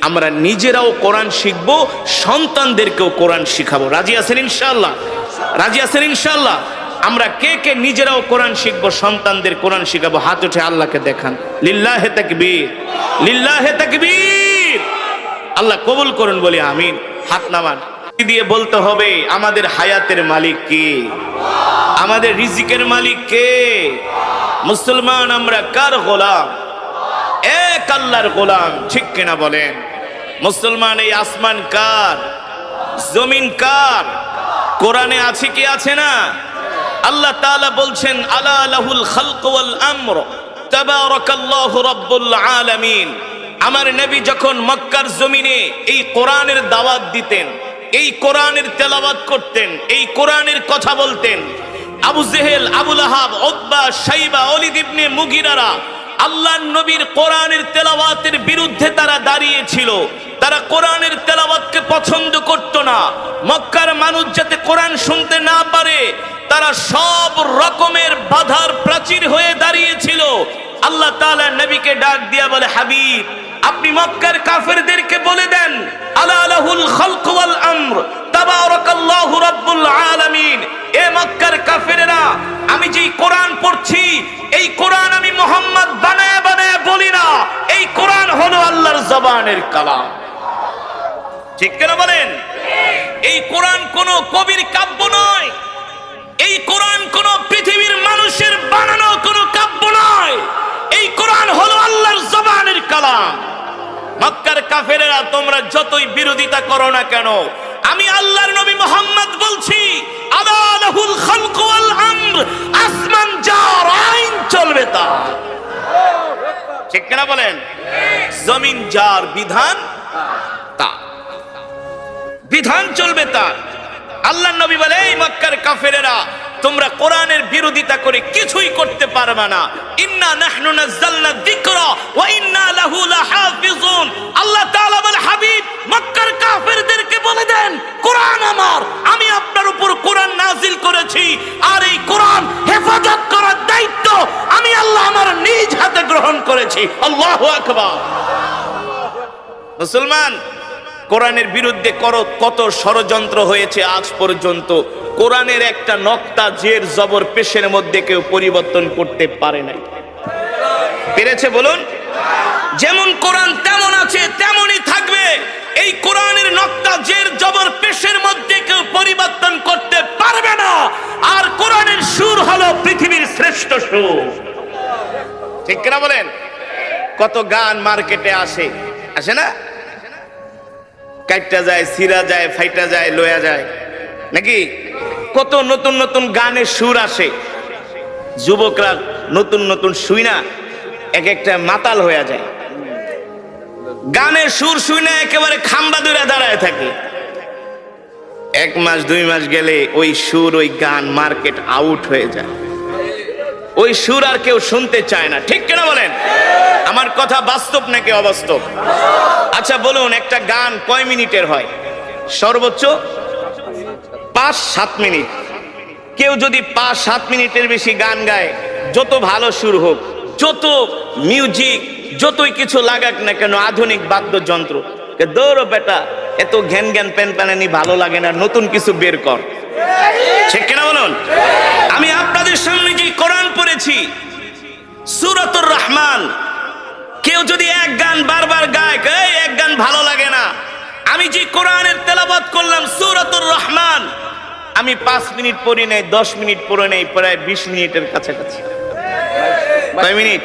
আমরা নিজেরাও কোরআন শিখবো, সন্তানদেরকেও কোরআন শিখাবো। রাজি আছেন ইনশাআল্লাহ? রাজি আছেন ইনশাআল্লাহ? আমরা কে কে নিজেরাও কোরআন শিখবো, সন্তানদের কোরআন শিখাবো? হাত উঠে আল্লাহকে দেখান। লিল্লাহে তাকবীর, লিল্লাহে তাকবীর। আল্লাহ কবুল করুন, বলি আমিন। হাত নামান দিয়ে বলতে হবে, আমাদের হায়াতের মালিক কে? আমাদের রিজিকের মালিক কে? মুসলমান আমরা কার গোলাম? এক আল্লাহর গোলাম, ঠিক কিনা বলেন? মুসলমান এই আসমান কার? জমিন কার? কোরআনে আছে কি আছে না? আল্লাহ তাআলা বলছেন, আলা লাহুল খালক ওয়াল আমর তাবারাকাল্লাহু রাব্বুল আলামিন। আমার নবী যখন মক্কার জমিনে এই কোরআনের দাওয়াত দিতেন, এই কোরআনের তেলাওয়াত করতেন, এই কোরআনের কথা বলতেন, আবু জেহেল, আবু লাহাব, উতবা, শাইবা, ওয়ালিদ ইবনে মুগিরারা আল্লাহর নবীর কোরআনের তেলাওয়াতের বিরুদ্ধে তারা দাঁড়িয়েছিল। তারা কোরআনের তেলাওয়াতকে পছন্দ করত না। মক্কার মানুষ যাতে কোরআন শুনতে না পারে, তারা সব রকমের বাধার প্রাচীর হয়ে দাঁড়িয়েছিল। আল্লাহ তাআলা নবীকে ডাক দিয়া বলে, হাবিব, আপনি মক্কার কাফেরদেরকে বলে দেন, আলা লাহুল খালক ওয়াল আমর তাবারাকাল্লাহু রাব্বুল আলামিন। এ মক্কার কাফেরেরা, আমি যেই কোরআন পড়ছি, এই কোরআন আমি মুহাম্মদ বানায়া বানায়া বলি না, এই কোরআন হলো আল্লাহর জবানের কালাম। ঠিক কিনা বলেন? এই কোরআন কোন কবির কাব্য নয়, এই কোরআন কোন পৃথিবীর মানুষের বানানো কোন কাব্য নয়, এই কোরআন হলো আল্লাহর জবানের কালাম। মক্কার কাফেরেরা, তোমরা যতই বিরোধিতা করো না কেন, আমি আল্লাহর নবী মুহাম্মদ বলছি, আলা লাহুল খালক ওয়াল আমর, আসমান যার, আইন চলবে তার। ঠিক কিনা বলেন? জমিন যার, বিধান তার, বিধান চলবে তার। আল্লাহর নবী বলে, এই মক্কার কাফেরেরা, তোমরা কোরআনের বিরোধিতা করে কিছুই করতে পারবে না। ইন্না নাহনু নাযালনা যিকরা ওয়া ইন্না লাহু লাহাফিজুন। আল্লাহ তাআলা বলে, হাবিব, মক্কার কাফেরদেরকে বলে দেন, কোরআন আমার, আমি আপনার উপর কোরআন নাজিল করেছি, আর এই কোরআন হেফাজত করার দায়িত্ব আমি আল্লাহ আমার নিজ হাতে গ্রহণ করেছি। আল্লাহু আকবার। মুসলমান, কোরআনের বিরুদ্ধে কত ষড়যন্ত্র হয়েছে আজ পর্যন্ত। কোরআনের একটা নক্তা জের জবর পেশের মধ্যে কেউ পরিবর্তন করতে পারে নাই। পেরেছে বলুন? যেমন কোরআন তেমন আছে তেমনই থাকবে। এই কোরআনের নক্তা জের জবর পেশের মধ্যে কেউ পরিবর্তন করতে পারবে না। আর কোরআনের সুর হলো পৃথিবীর শ্রেষ্ঠ সুর। ঠিক কিনা বলেন? কত গান মার্কেটে আসে না? কাটটা যায়, ছিঁড়া যায়, ফাইটা যায়, লয়া যায়, নাকি? কত নতুন নতুন গানের সুর আসে। যুবকরা নতুন নতুন শুই না এক একটা মাতাল হয়ে যায়। গানের সুর শুই না একেবারে খাম্বা দূরে দাঁড়ায় থাকে। 1 মাস 2 মাস গেলে ওই সুর, ওই গান মার্কেট আউট হয়ে যায়। ওই সুর আর কেউ শুনতে চায় না। ঠিক কিনা বলেন? আমার কথা বাস্তব নাকি অবাস্তব? আচ্ছা বলুন, একটা গান কয় মিনিটের হয়? সর্বোচ্চ 5-7 মিনিট। কেউ যদি 5-7 মিনিটের বেশি গান গায়, যত ভালো সুর হোক, যত মিউজিক, যতই কিছু লাগাক না কেন, আধুনিক বাদ্যযন্ত্র, দৌড়ো বেটা, এত ঘ্যান ঘ্যান প্যান প্যানানি ভালো লাগে না, নতুন কিছু বের কর। ঠিক কিনা বলুন? আমি আপনাদের সামনে যে কোরআন পড়েছি, সূরাতুর রহমান, কেউ যদি এক গান বারবার গায়, এই এক গান ভালো লাগে না। আমি যে কোরআনের তেলাওয়াত করলাম সূরাতুর রহমান, আমি 5 মিনিট পড়ি নাই, 10 মিনিট পড়ে নেই, প্রায় 20 মিনিটের কাছাকাছি। কয় মিনিট?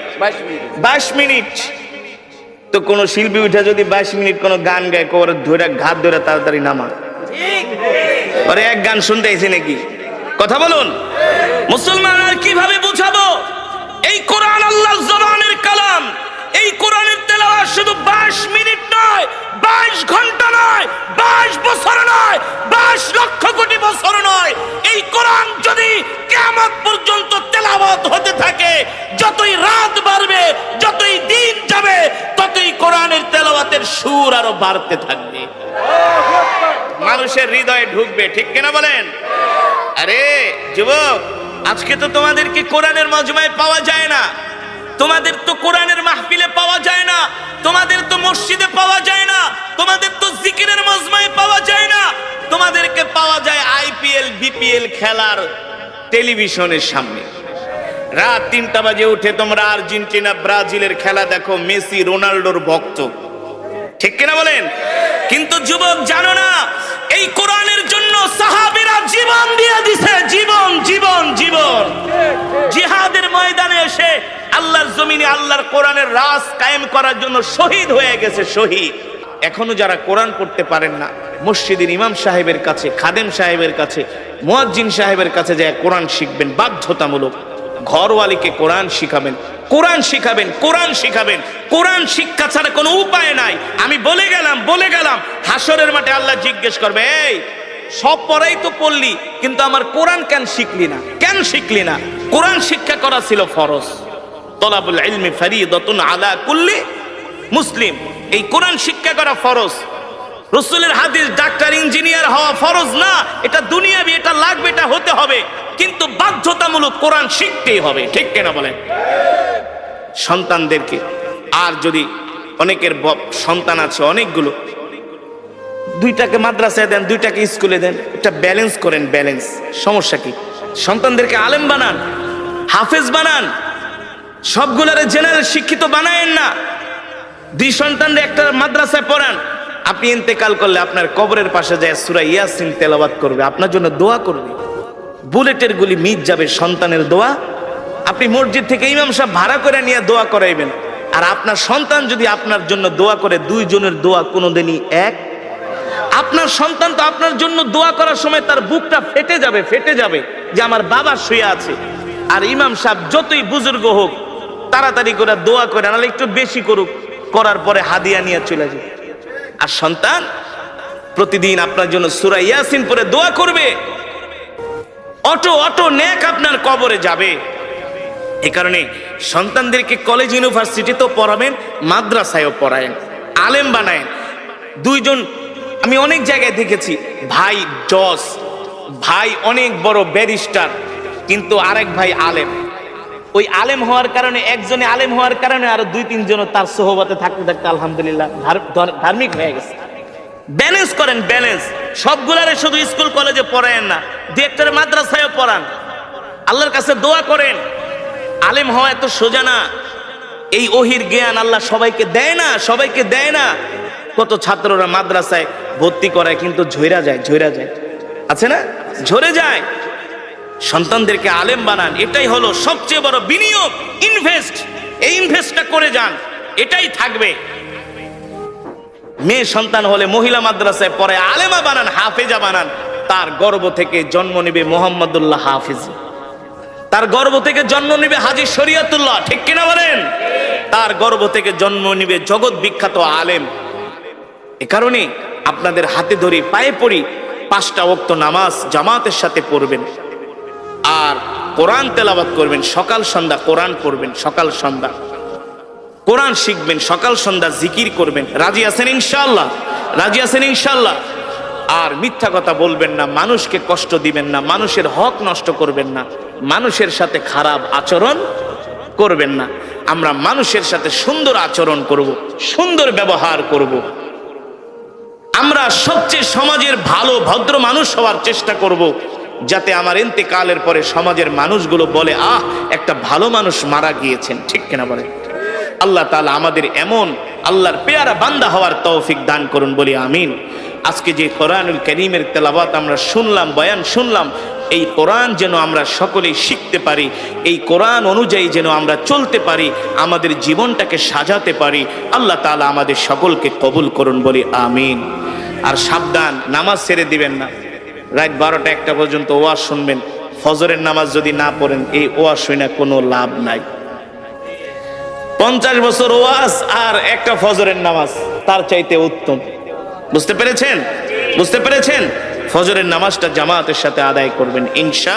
22 মিনিট। তো কোন শিল্পী উঠে যদি 22 মিনিট কোন গান গায়, কোরে ধরে ঘাত ধরে তাড়াতাড়ি নামা, আরে এক গান শুনতে আইছে নাকি? কথা বলুন। মুসলমান, আর কিভাবে বুঝাবো? এই কোরআন আল্লাহর জবানের কালাম। এই কোরআনের তেলাওয়াত শুধু 22 মিনিট নয়, 22 ঘন্টা নয়, 22 বছর নয়, 22 লক্ষ কোটি বছর নয়। এই কোরআন যদি কিয়ামত পর্যন্ত তেলাওয়াত হতে থাকে, যতই রাত বাড়বে, যতই দিন যাবে, ততই কোরআনের তেলাওয়াতের সুর আরো বাড়তে থাকবে, মানুষের হৃদয়ে ঢুকবে। ঠিক কিনা বলেন? আরে যুবক, আজকে তো তোমাদেরকে কোরআনের মজমায় পাওয়া যায় না, তোমাদের তো কোরআনের মাহফিলে পাওয়া যায় না, তোমাদের তো মসজিদে পাওয়া যায় না, তোমাদের তো জিকিরের মজমায় পাওয়া যায় না, তোমাদেরকে পাওয়া যায় আইপিএল বিপিএল খেলার টেলিভিশনের সামনে। রাত 3টা বাজে উঠে তোমরা আর্জেন্টিনা ব্রাজিলের খেলা দেখো, মেসি রোনাল্ডোর ভক্ত। ঠিক কিনা বলেন? কিন্তু যুবক জানো না, এই কোরআনের জন্য সাহাবীরা জীবন দিয়ে দিছে, জীবন জীবন জীবন। জিহাদের ময়দানে এসে আল্লাহর জমিনে আল্লাহর কোরআনের রাজ কায়েম করার জন্য শহীদ হয়ে গেছে, শহীদ। এখনো যারা কোরআন পড়তে পারেন না, মসজিদের ইমাম সাহেবের কাছে, খাদেম সাহেবের কাছে, মুয়াজ্জিন সাহেবের কাছে যায় কোরআন শিখবেন, বাধ্যতামূলক। ঘরওয়ালিকে কোরআন শিখাবেন, কোরআন শিখাবেন, কোরআন শিখাবেন। কোরআন শিক্ষা ছাড়া কোনো উপায় নাই। আমি বলে গেলাম হাসরের মাঠে আল্লাহ জিজ্ঞেস করবে, এই সব পড়াই তো পড়লি, কিন্তু আমার কোরআন কেন শিখলি না? কেন শিখলি না? কোরআন শিক্ষা করা ছিল ফরজ। তলাবুল ইলমি ফরিদাতুন আলা কুল্লি মুসলিম। এই কোরআন শিক্ষা করা ফরজ। রাসূলের হাদিস ডাক্তার ইঞ্জিনিয়ার হওয়া ফরজ না, এটা দুনিয়াবি, এটা লাগবে, এটা হতে হবে, কিন্তু বাধ্যতামূলক কোরআন শিখতেই হবে। ঠিক কিনা বলেন? সন্তানদেরকে, আর যদি অনেকের সন্তান আছে অনেকগুলো, দুইটাকে মাদ্রাসায় দেন, দুইটাকে স্কুলে দেন, এটা ব্যালেন্স করেন। ব্যালেন্স, সমস্যা কি? সন্তানদেরকে আলেম বানান, হাফেজ বানান, সবগুলারে জেনারেল শিক্ষিত বানায়েন না। দুই সন্তানদের একটা মাদ্রাসায় পড়ান, আপনি ইন্তেকাল করলে আপনার কবরের পাশে যায় সূরা ইয়াসিন তেলাওয়াত করবে, আপনার জন্য দোয়া করবে, বুলেটের গুলি মিট যাবে সন্তানের দোয়া। আপনি মসজিদ থেকে ইমাম সাহেব ভাড়া করে নিয়ে দোয়া করাইবেন, আর আপনার সন্তান যদি আপনার জন্য দোয়া করে, দুইজনের দোয়া কোনোদিনই এক। আপনার সন্তান তো আপনার জন্য দোয়া করার সময় তার বুকটা ফেটে যাবে, ফেটে যাবে যে আমার বাবা শুয়ে আছে। আর ইমাম সাহেব যতই বুজুর্গ হোক, তাড়াতাড়ি করে দোয়া করে, নাহলে একটু বেশি করুক, করার পরে হাদিয়া নিয়ে চলে যাবে। আর সন্তান প্রতিদিন আপনার জন্য সূরা ইয়াসিন পড়ে দোয়া করবে, অটো অটো নেক আপনার কবরে যাবে। এ কারণে সন্তানদেরকে কলেজ ইউনিভার্সিটি তো পড়াবেন, মাদ্রাসায়ও পড়ায়েন, আলেম বানায়েন। দুইজন আমি অনেক জায়গায় দেখেছি, ভাই জজ, ভাই অনেক বড় ব্যারিস্টার, কিন্তু আরেক ভাই আলেম। ওই আলেম হওয়ার কারণে, একজনে আলেম হওয়ার কারণে আরো দুই তিনজন তার সোহবতে থাকতে থাকতে আলহামদুলিল্লাহ ধার্মিক হয়ে গেছে। ব্যালেন্স করেন, ব্যালেন্স। সবগুলারে শুধু স্কুল কলেজে পড়ায়েন না, দু একটা মাদ্রাসায়ও পড়ান, আল্লাহর কাছে দোয়া করেন। আলেম হওয়া এত সোজা না, এই ওহির জ্ঞান আল্লাহ সবাইকে দেয় না, সবাইকে দেয় না। কত ছাত্ররা মাদ্রাসায় ভর্তি করায় কিন্তু ঝইরা যায়, ঝইরা যায়, আছে না, ঝরে যায়। সন্তানদেরকে আলেম বানান, এটাই হলো সবচেয়ে বড় বিনিয়োগ, ইনভেস্ট। এই ইনভেস্টটা করে যান, এটাই থাকবে। মেয়ে সন্তান হলে মহিলা মাদ্রাসায় পড়ে আলেমা বানান, হাফেজা বানান, তার গর্ভ থেকে জন্ম নেবে মোহাম্মদুল্লাহ হাফিজ, তার গর্ভ থেকে জন্ম নেবে হাজী শরীয়তুল্লাহ। ঠিক কিনা বলেন? তার গর্ভ থেকে জন্ম নেবে জগৎ বিখ্যাত আলেম। এ কারণে আপনাদের হাতে ধরি, পায়ে পড়ি, 5টা ওয়াক্ত নামাজ জামাতের সাথে পড়বেন, আর কোরআন তেলাওয়াত করবেন, সকাল সন্ধ্যা কোরআন পড়বেন, সকাল সন্ধ্যা কোরআন শিখবেন, সকাল সন্ধ্যা জিকির করবেন। রাজি আছেন ইনশাআল্লাহ? রাজি আছেন ইনশাআল্লাহ? আর মিথ্যা কথা বলবেন না, মানুষকে কষ্ট দিবেন না, মানুষের হক নষ্ট করবেন না, মানুষের সাথে খারাপ আচরণ করবেন না। আমরা মানুষের সাথে সুন্দর আচরণ করব, সুন্দর ব্যবহার করব। আমরা সবচেয়ে সমাজের ভালো ভদ্র মানুষ হওয়ার চেষ্টা করব, যাতে আমার ইন্তেকালের পরে সমাজের মানুষগুলো বলে, আহ, একটা ভালো মানুষ মারা গিয়েছেন। ঠিক কিনা বলে? আল্লাহ তাআলা আমাদের এমন আল্লাহর পেয়ারা বান্দা হওয়ার তৌফিক দান করুন, বলি আমিন। আজকে যে কোরআনুল কারীমের তেলাওয়াত আমরা শুনলাম, বয়ান শুনলাম, এই কোরআন যেন আমরা সকলেই শিখতে পারি, এই কোরআন অনুযায়ী যেন আমরা চলতে পারি, আমাদের জীবনটাকে সাজাতে পারি। আল্লাহ তাআলা আমাদের সকলকে কবুল করুন, বলি আমিন। আর সাবধান, নামাজ ছেড়ে দিবেন না। রাত 12টা 1টা পর্যন্ত ওয়াজ শুনবেন, ফজরের নামাজ যদি না পড়েন, এই ওয়াজ শুনে কোনো লাভ নাই। 50 বছর ওয়াজ আর একটা ফজরের নামাজ তার চাইতে উত্তম। বুঝতে পেরেছেন? বুঝতে পেরেছেন? ফজরের নামাজটা জামাতের সাথে আদায় করবেন ইনশাআল্লাহ।